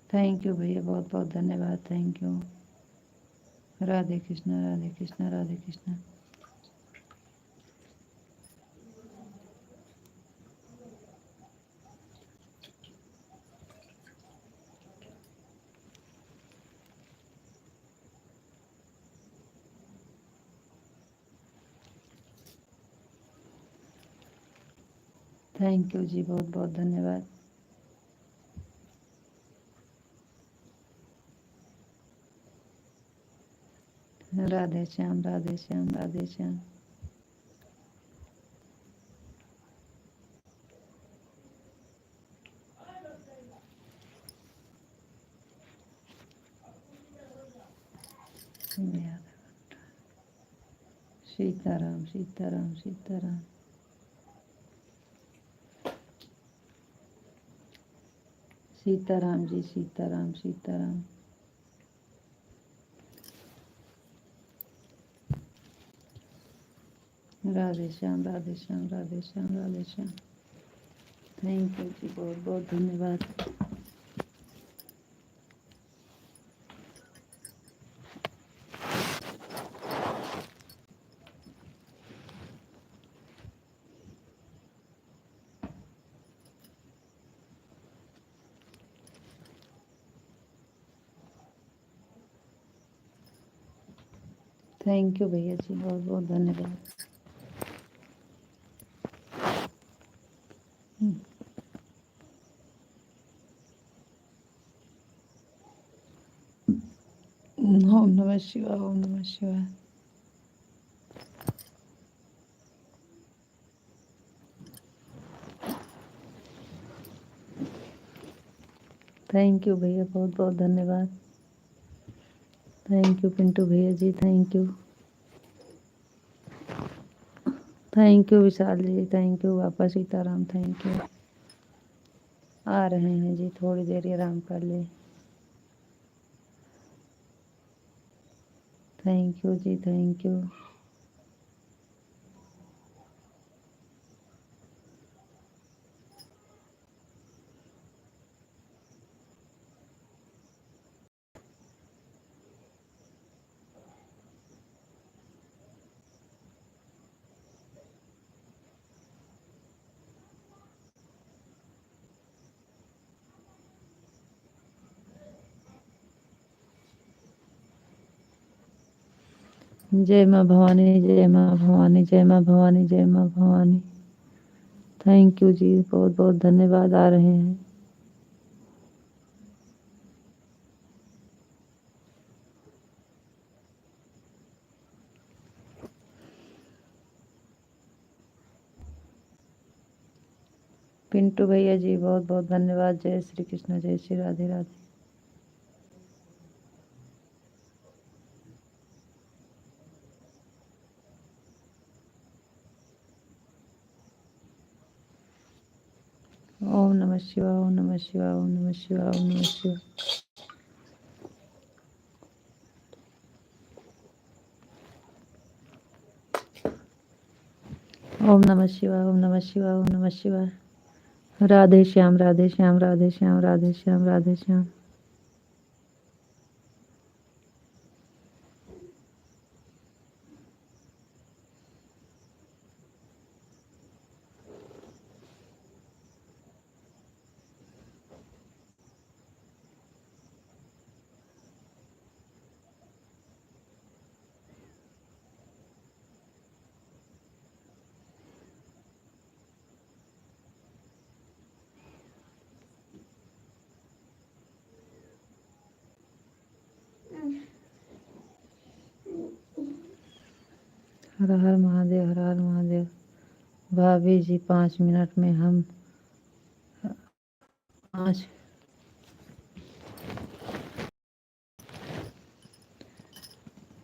थैंक यू भैया, बहुत बहुत धन्यवाद। Thank you. Radhe Krishna Radhe Krishna Radhe Krishna. Thank you जी, बहुत बहुत धन्यवाद। राधे श्याम राधे श्याम राधे श्याम। सीताराम सीताराम सीताराम। सीताराम जी, सीताराम सीताराम। राधे श्याम राधे श्याम राधे श्याम राधे श्याम। थैंक यू जी, बहुत बहुत धन्यवाद। थैंक यू भैया जी, बहुत बहुत धन्यवाद। ओम नमः शिवाय, ओम नमः शिवाय। थैंक यू भैया, बहुत बहुत धन्यवाद। थैंक यू पिंटू भैया जी, thank you. Thank you Vishal ji, thank you वापस सीताराम, थैंक यू। आ रहे हैं जी, थोड़ी देर आराम कर ले। Thank you ji, thank you. जय माँ भवानी, जय माँ भवानी, जय माँ भवानी, जय माँ भवानी। थैंक यू जी, बहुत बहुत धन्यवाद। आ रहे हैं। पिंटू भैया जी, बहुत बहुत धन्यवाद। जय श्री कृष्ण, जय श्री राधे राधे। ओम नमः शिवाय, ओम नमः शिवाय, ओम नमः शिवाय, ओम नमः शिवाय। ओम नमः शिवाय, ओम नमः शिवाय, ओम नमः शिवाय। राधे श्याम, राधे श्याम, राधे श्याम, राधे श्याम, राधे श्याम। हर हर महादेव, हर हर महादेव। भाभी जी 5 मिनट में हम 5।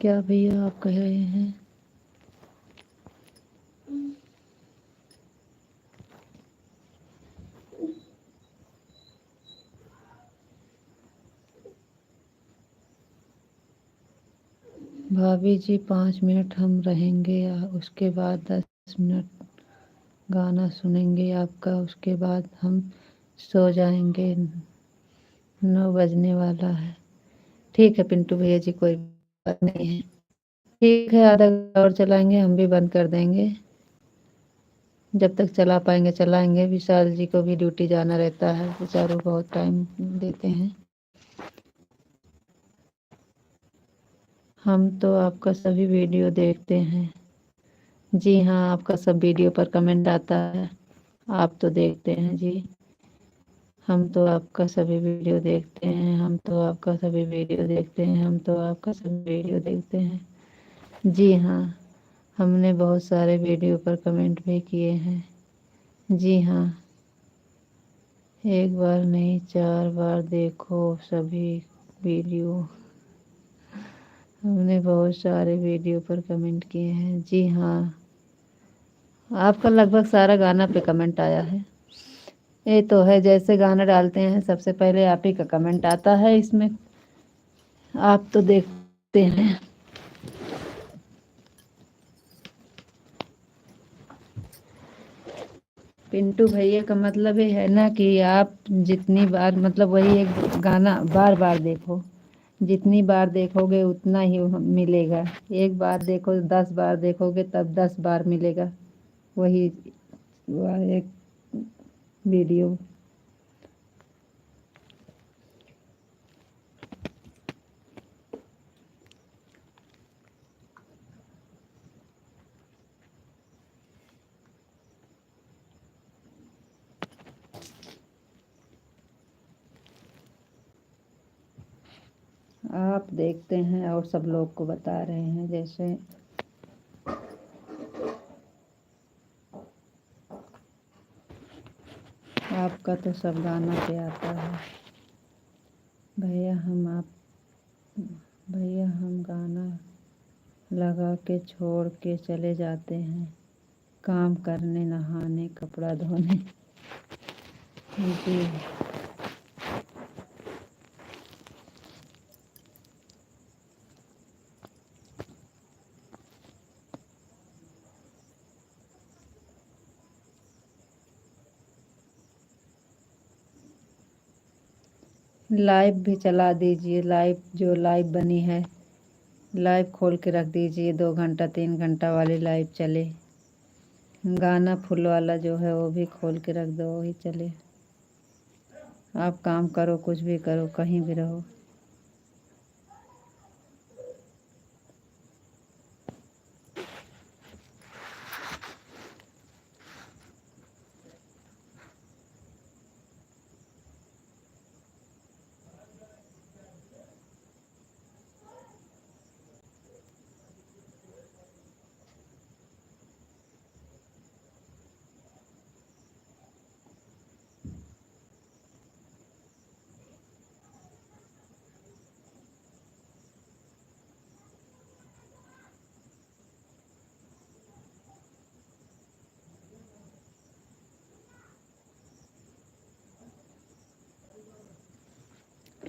क्या भैया आप कह रहे हैं? भाभी जी 5 मिनट हम रहेंगे, उसके बाद 10 मिनट गाना सुनेंगे आपका, उसके बाद हम सो जाएंगे। 9 बजने वाला है। ठीक है पिंटू भैया जी, कोई बात नहीं है। ठीक है, आधा घंटा और चलाएंगे, हम भी बंद कर देंगे। जब तक चला पाएंगे चलाएंगे। विशाल जी को भी ड्यूटी जाना रहता है, बेचारों बहुत टाइम देते हैं। हम तो आपका सभी वीडियो देखते हैं। जी हाँ, आपका सब वीडियो पर कमेंट आता है, आप तो देखते हैं जी। हम तो आपका सभी वीडियो देखते हैं, हम तो आपका सभी वीडियो देखते हैं, हम तो आपका सभी वीडियो देखते हैं। जी हाँ, हमने बहुत सारे वीडियो पर कमेंट भी किए हैं। जी हाँ, एक बार नहीं 4 बार देखो सभी वीडियो। हमने बहुत सारे वीडियो पर कमेंट किए हैं। जी हाँ, आपका लगभग सारा गाना पे कमेंट आया है। ये तो है, जैसे गाना डालते हैं सबसे पहले आप ही का कमेंट आता है इसमें। आप तो देखते हैं। पिंटू भैया का मतलब ये है ना कि आप जितनी बार, मतलब वही एक गाना बार बार देखो। जितनी बार देखोगे उतना ही मिलेगा। एक बार देखो, 10 बार देखोगे तब 10 बार मिलेगा वही वह एक वीडियो। आप देखते हैं और सब लोग को बता रहे हैं। जैसे आपका तो सब गाना पे आता है भैया। हम गाना लगा के छोड़ के चले जाते हैं काम करने, नहाने, कपड़ा धोने। जी लाइव भी चला दीजिए। लाइव जो लाइव बनी है लाइव खोल के रख दीजिए। 2 घंटा 3 घंटा वाली लाइव चले। गाना फुल वाला जो है वो भी खोल के रख दो, वही चले। आप काम करो, कुछ भी करो, कहीं भी रहो।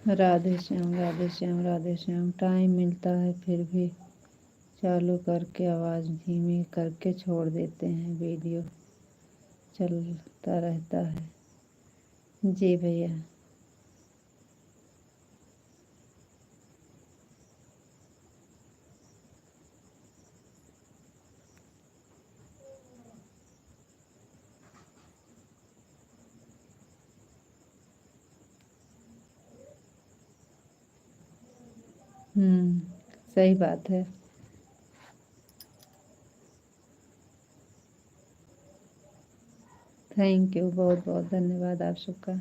राधे श्याम, राधे श्याम, राधे श्याम। टाइम मिलता है फिर भी चालू करके आवाज़ धीमी करके छोड़ देते हैं। वीडियो चलता रहता है। जी भैया। सही बात है। थैंक यू, बहुत बहुत धन्यवाद आप सबका।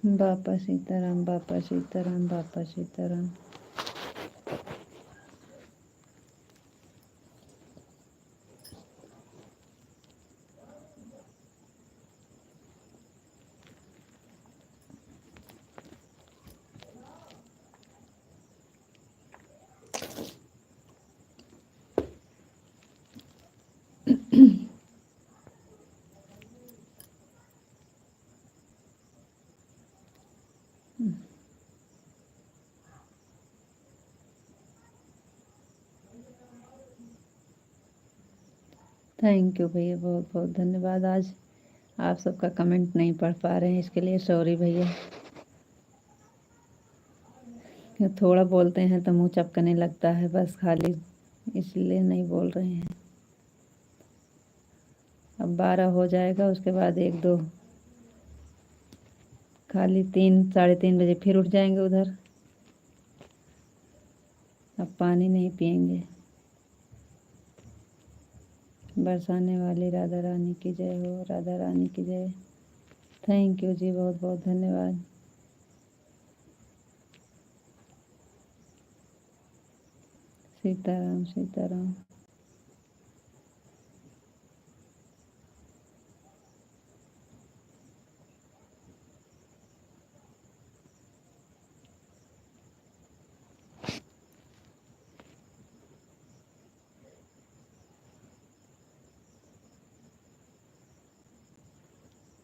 बापा सीताराम, बापा सीताराम, बापा सीताराम। थैंक यू भैया, बहुत बहुत धन्यवाद। आज आप सबका कमेंट नहीं पढ़ पा रहे हैं, इसके लिए सॉरी भैया। थोड़ा बोलते हैं तो मुंह चपकने लगता है बस खाली, इसलिए नहीं बोल रहे हैं। अब 12 हो जाएगा, उसके बाद 1-2 खाली 3-3:30 बजे फिर उठ जाएंगे उधर। अब पानी नहीं पिएंगे। बरसाने वाली राधा रानी की जय हो, राधा रानी की जय। थैंक यू जी, बहुत बहुत धन्यवाद। सीताराम, सीताराम।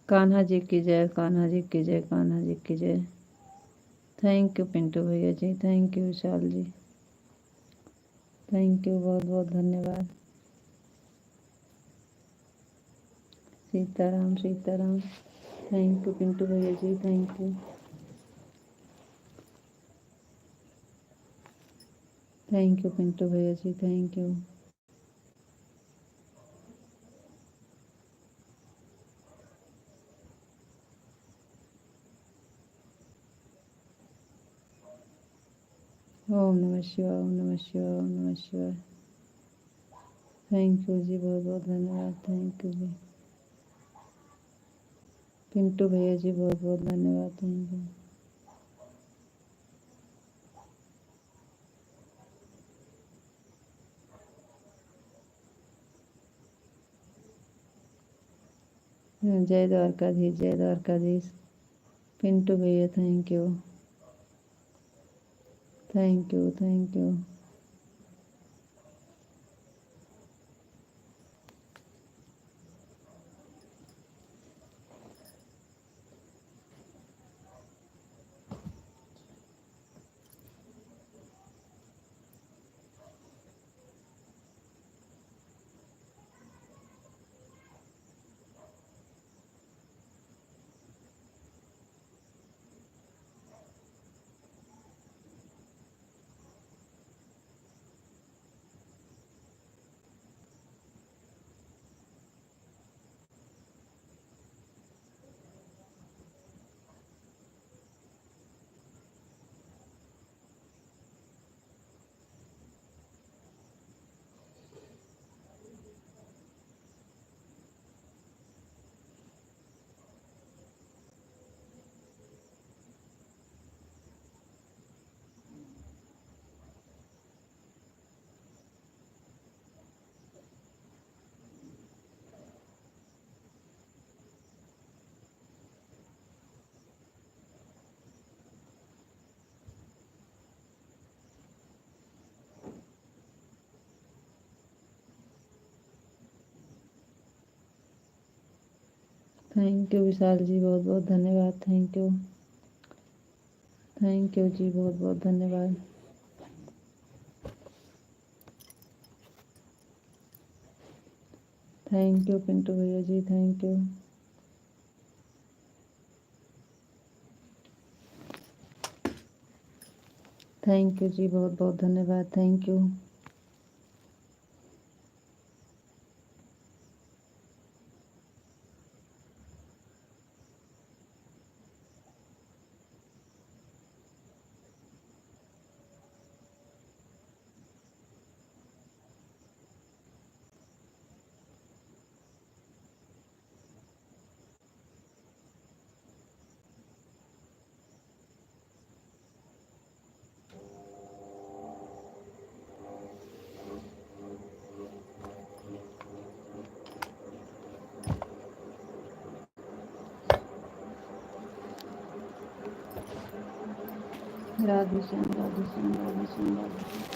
कान्हा जी की जय, कान्हा जी की जय, कान्हा जी की जय। थैंक यू पिंटू भैया जी, thank you Vishal ji, thank you, बहुत बहुत धन्यवाद। सीताराम, सीताराम। थैंक यू पिंटू भैया जी, thank you. Thank you Pintu भैया जी, थैंक यू। ओम नमः शिवाय, ओम नमः शिवाय, ओम नमः शिवाय। थैंक यू जी, बहुत बहुत धन्यवाद, थैंक यू जी। पिंटू भैया जी बहुत बहुत धन्यवाद, थैंक यू। जय द्वारकाधीश, जय द्वारकाधीश। पिंटू भैया thank you, thank you, thank you. Thank you Vishal ji, बहुत बहुत धन्यवाद, थैंक यू। थैंक यू जी, बहुत बहुत धन्यवाद। थैंक यू पिंटू भैया जी, थैंक यू। थैंक यू जी, बहुत बहुत धन्यवाद, थैंक यू। राधे श्याम, राधे श्याम, राधे श्याम, राधे श्याम।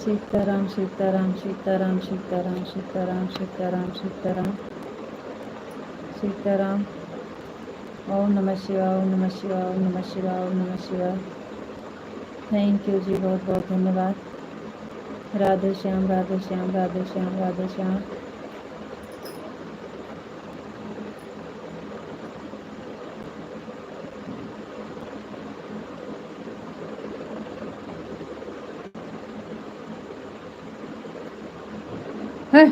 सीताराम सीताराम सीताराम सीताराम सीताराम सीताराम सीताराम सीताराम। ओम नमः शिवाय, ओम नमः शिवाय, ओम नमः शिवाय, ओम नमः शिवाय। थैंक यू जी, बहुत बहुत धन्यवाद। राधे श्याम, राधे श्याम, राधे श्याम, राधे श्याम। है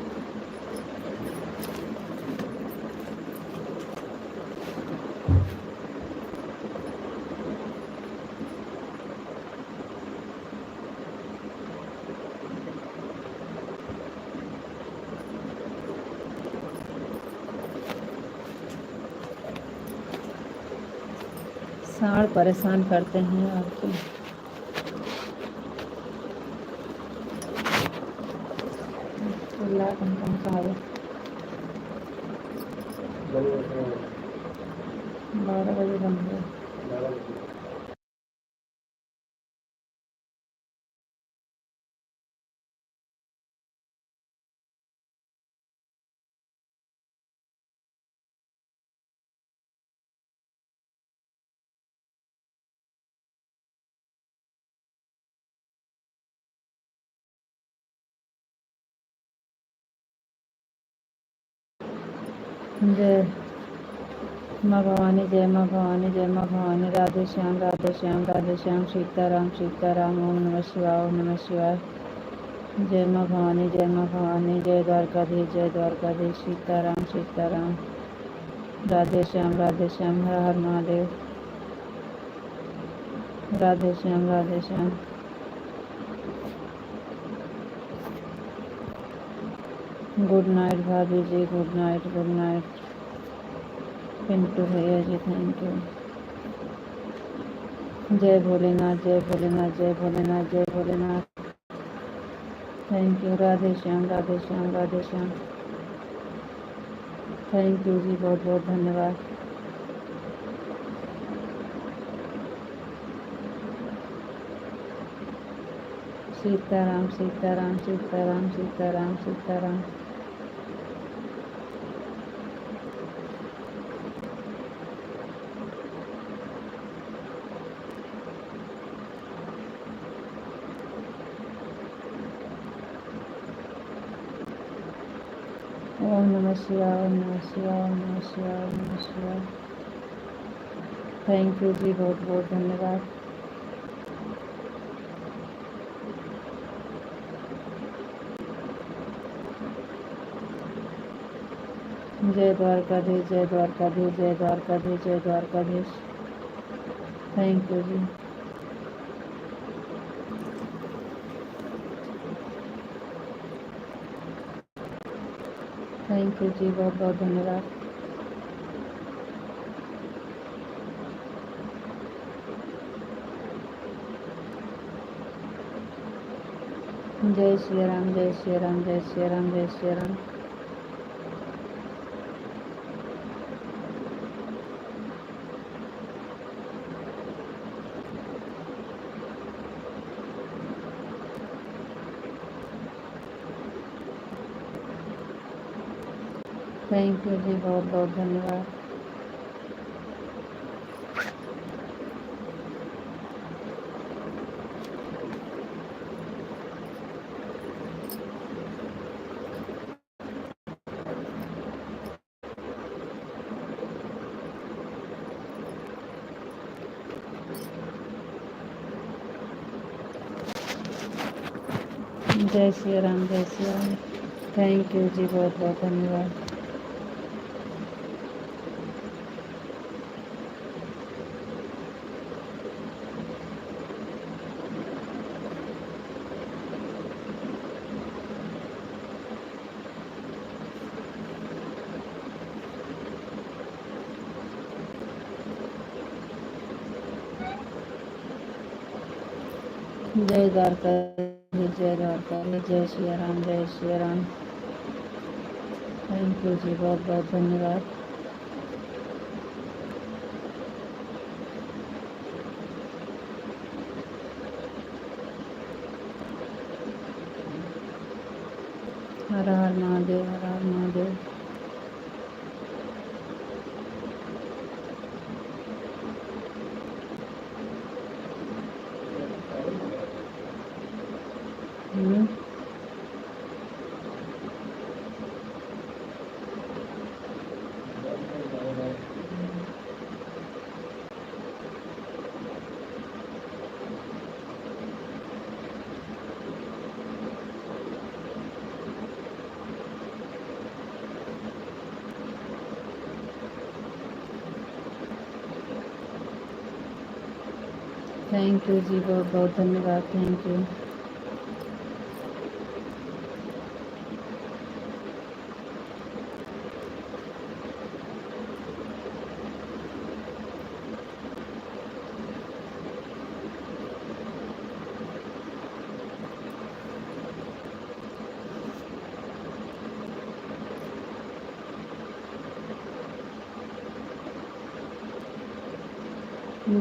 सांड परेशान करते हैं और क्या। अल्लाह का 12 बजे बंद हुआ। जय माँ भवानी, जय माँ भवानी, जय माँ भवानी। राधे श्याम, राधे श्याम, राधे श्याम। सीताराम सीताराम। ओम नमः शिवाय, ओम नमः शिवाय। जय माँ भवानी, जय माँ भवानी। जय द्वारकाधीश, जय द्वारकाधीश। सीताराम सीताराम। राधे श्याम, राधे श्याम। हर हर महादेव। राधे श्याम, राधे श्याम। गुड नाइट भाभी जी, good night, good night. Pintu भैया जी, थैंक यू। जय भोलेनाथ, जय भोलेनाथ, जय भोलेनाथ, जय Bholenath. Thank you. Radhe Shyam, Radhe Shyam, Radhe Shyam. Thank you जी, बहुत बहुत धन्यवाद। सीताराम सीताराम सीताराम सीताराम सीताराम। ओम नमः शिवाय, ओम नमः शिवाय, ओम नमः शिवाय, ओम नमः शिवाय। थैंक यू जी, बहुत बहुत धन्यवाद। जय द्वारकाधीश, जय द्वारकाधीश, जय द्वारकाधीश, जय Dwarkadhish. Thank you ji. Thank you जी, बहुत बहुत धन्यवाद। जय श्री राम, जय श्री राम, जय श्री राम, जय श्री राम। थैंक यू जी, बहुत बहुत धन्यवाद। जय श्री राम, जय श्री राम। थैंक यू जी, बहुत बहुत धन्यवाद। जय द्वारकाधीश, जय द्वारकाधीश। जय श्री राम, जय श्री राम। थैंक यू जी, बहुत बहुत धन्यवाद। हर हर महादेव, हर हर महादेव। थैंक यू जी, बहुत बहुत धन्यवाद, थैंक यू।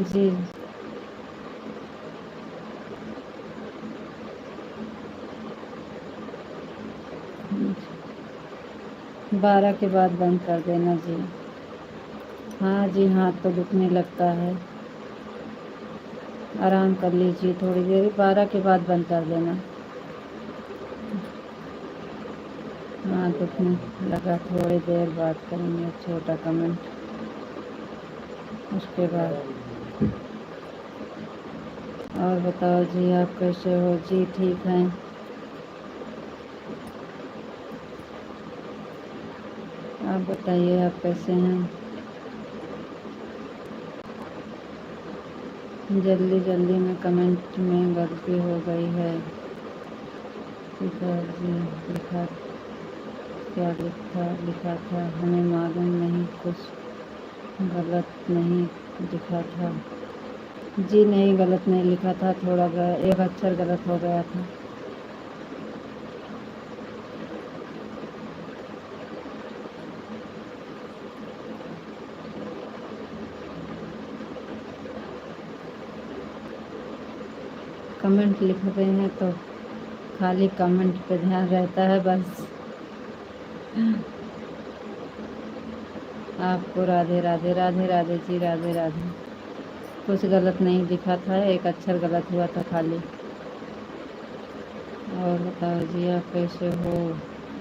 जी 12 के बाद बंद कर देना जी। हाँ जी, हाथ तो दुखने लगता है, आराम कर लीजिए थोड़ी देर, 12 के बाद बंद कर देना। हाँ दुखने लगा, थोड़ी देर बात करेंगे, छोटा कमेंट, उसके बाद। और बताओ जी, आप कैसे हो जी? ठीक हैं? आप बताइए, आप कैसे हैं? जल्दी जल्दी में कमेंट में गलती हो गई है, पिताजी लिखा, क्या लिखा था हमें मालूम नहीं, कुछ गलत नहीं लिखा था जी। नहीं, गलत नहीं लिखा था, थोड़ा एक अक्षर गलत हो गया था। कमेंट लिख रहे हैं तो खाली कमेंट पे ध्यान रहता है बस। आपको राधे राधे, राधे राधे जी, राधे राधे। कुछ गलत नहीं लिखा था, एक अक्षर गलत हुआ था खाली। और बताओ जी, आप कैसे हो?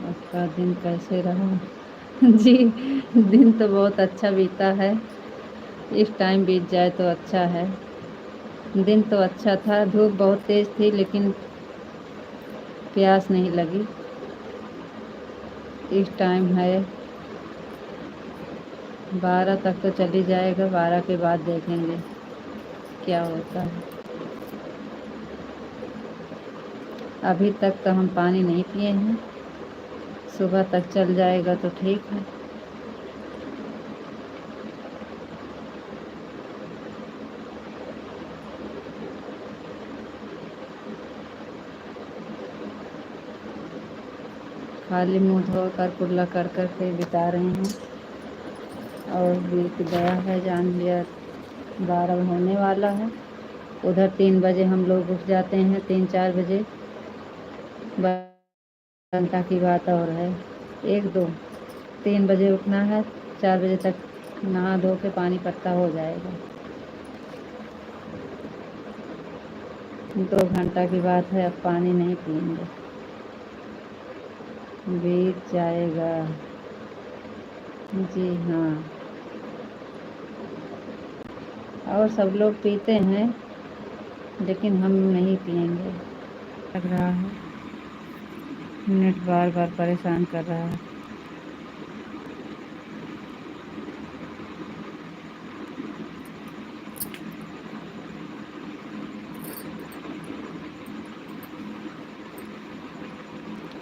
आपका दिन कैसे रहा? जी, दिन तो बहुत अच्छा बीता है, इस टाइम बीत जाए तो अच्छा है। दिन तो अच्छा था, धूप बहुत तेज़ थी लेकिन प्यास नहीं लगी। इस टाइम है 12 तक तो चली जाएगा, 12 के बाद देखेंगे क्या होता है। अभी तक तो हम पानी नहीं पिए हैं, सुबह तक चल जाएगा तो ठीक है। खाली मुंह धोकर कुल्ला कर कर के बिता रहे हैं। और बीत गया है, जान लिया 12 होने वाला है। उधर 3 बजे हम लोग उठ जाते हैं, 3-4 बजे। घंटा की बात और है, 1-2-3 बजे उठना है, 4 बजे तक नहा धो के पानी पत्ता हो जाएगा। 2 घंटा की बात है, अब पानी नहीं पिएंगे, बीत जाएगा। जी हाँ, और सब लोग पीते हैं लेकिन हम नहीं पिएंगे। लग रहा है नेट बार बार परेशान कर रहा है।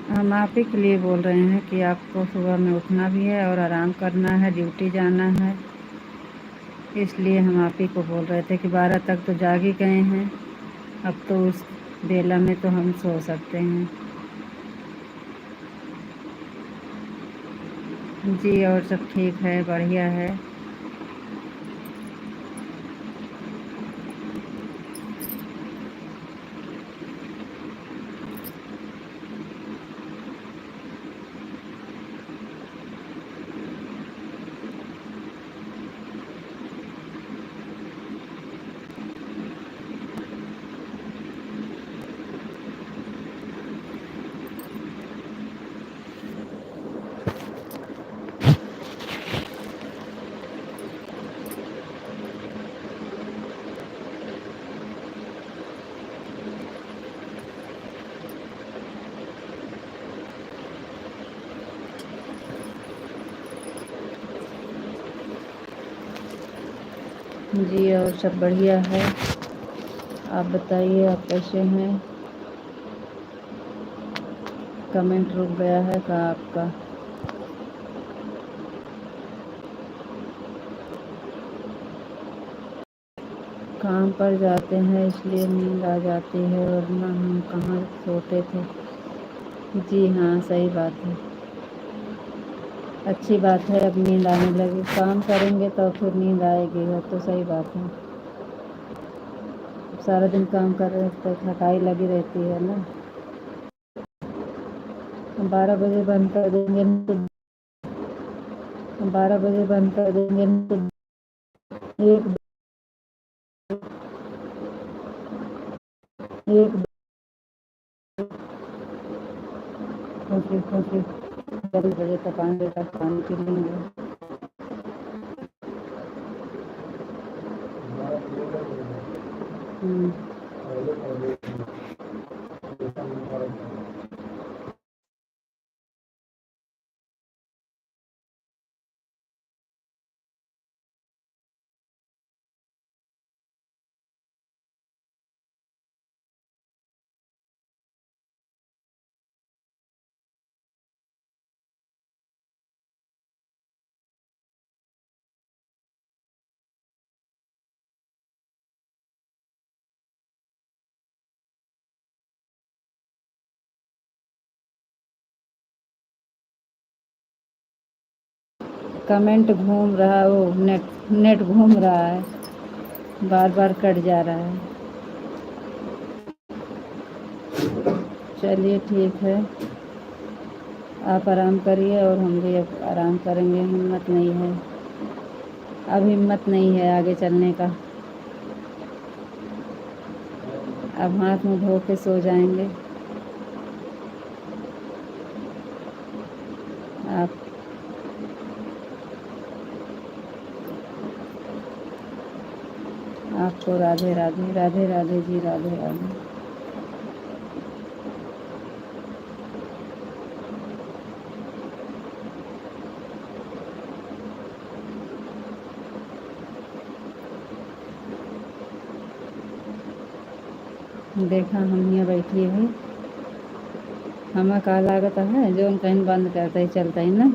हम आप ही के लिए बोल रहे हैं कि आपको सुबह में उठना भी है और आराम करना है, ड्यूटी जाना है, इसलिए हम आप ही को बोल रहे थे कि 12 तक तो जाग ही गए हैं, अब तो उस बेला में तो हम सो सकते हैं। जी और सब ठीक है, बढ़िया है। जी और सब बढ़िया है। आप बताइए आप कैसे हैं। कमेंट रुक गया है का आपका। काम पर जाते हैं इसलिए नींद आ जाती है, वरना हम कहाँ सोते थे। जी हाँ, सही बात है। अच्छी बात है, अब नींद आने लगी। काम करेंगे तो फिर नींद आएगी, है तो सही बात है। सारा दिन काम कर रहे तो थकाई लगी रहती है ना। 12 बजे बंद कर देंगे तो 12 बजे बंद कर देंगे तो एक एक फिर 10 बजे तक 5 बजे तक पानी पी लेंगे। कमेंट घूम रहा, वो नेट घूम रहा है, बार बार कट जा रहा है। चलिए ठीक है, आप आराम करिए और हम भी अब आराम करेंगे। हिम्मत नहीं है, अब हिम्मत नहीं है आगे चलने का। अब हाथ मुँह धो के सो जाएंगे। आप आपको राधे राधे, राधे राधे जी, राधे राधे। देखा हम यहाँ बैठी है, हमें का लागत है जो कहीं बंद करता ही चलता ही ना।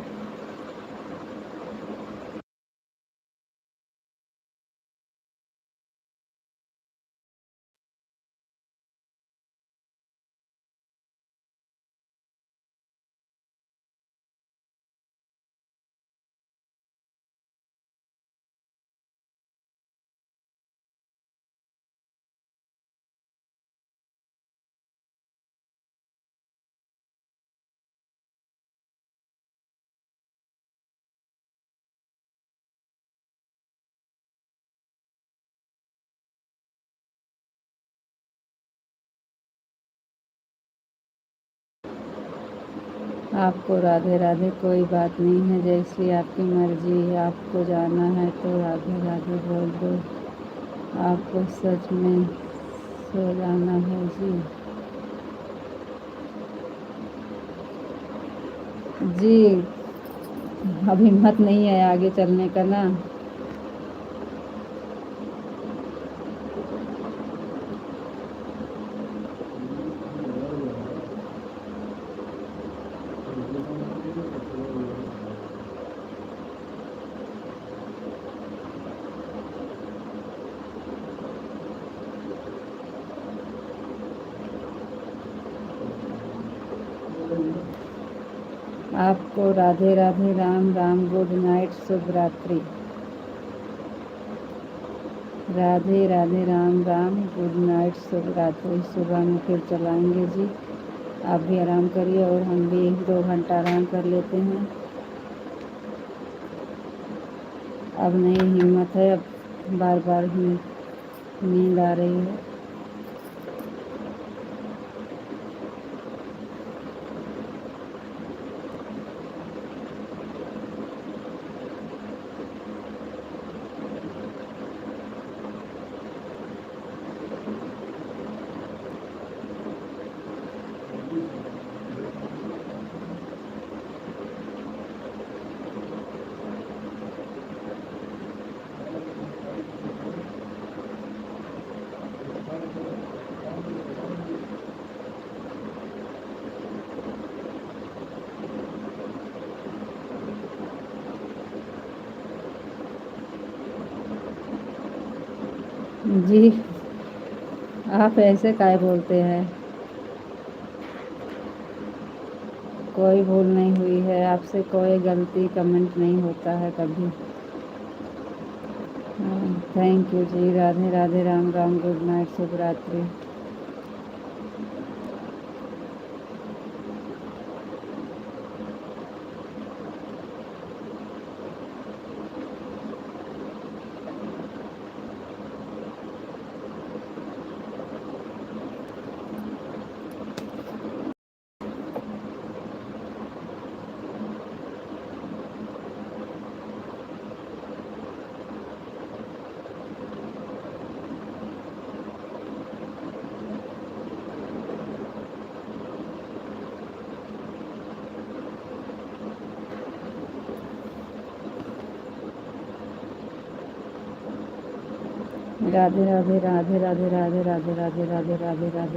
आपको राधे राधे, कोई बात नहीं है, जैसी आपकी मर्जी है। आपको जाना है तो राधे राधे बोल दो। आपको सच में सो जाना है जी। जी अब हिम्मत नहीं है आगे चलने का ना। आपको राधे राधे, राम राम, गुड नाइट, शुभ रात्रि। राधे राधे, राम राम, गुड नाइट, शुभ रात्रि। सुबह में फिर चलाएंगे जी। आप भी आराम करिए और हम भी 1-2 घंटा आराम कर लेते हैं। अब नहीं हिम्मत है, अब बार बार ही नींद आ रही है। जी, आप ऐसे काहे बोलते हैं? कोई भूल नहीं हुई है, आपसे कोई गलती कमेंट नहीं होता है कभी। थैंक यू जी। राधे राधे, राम राम, गुड नाइट, शुभ रात्रि। राधे राधे, राधे राधे, राधे राधे, राधे राधे, राधे राधे।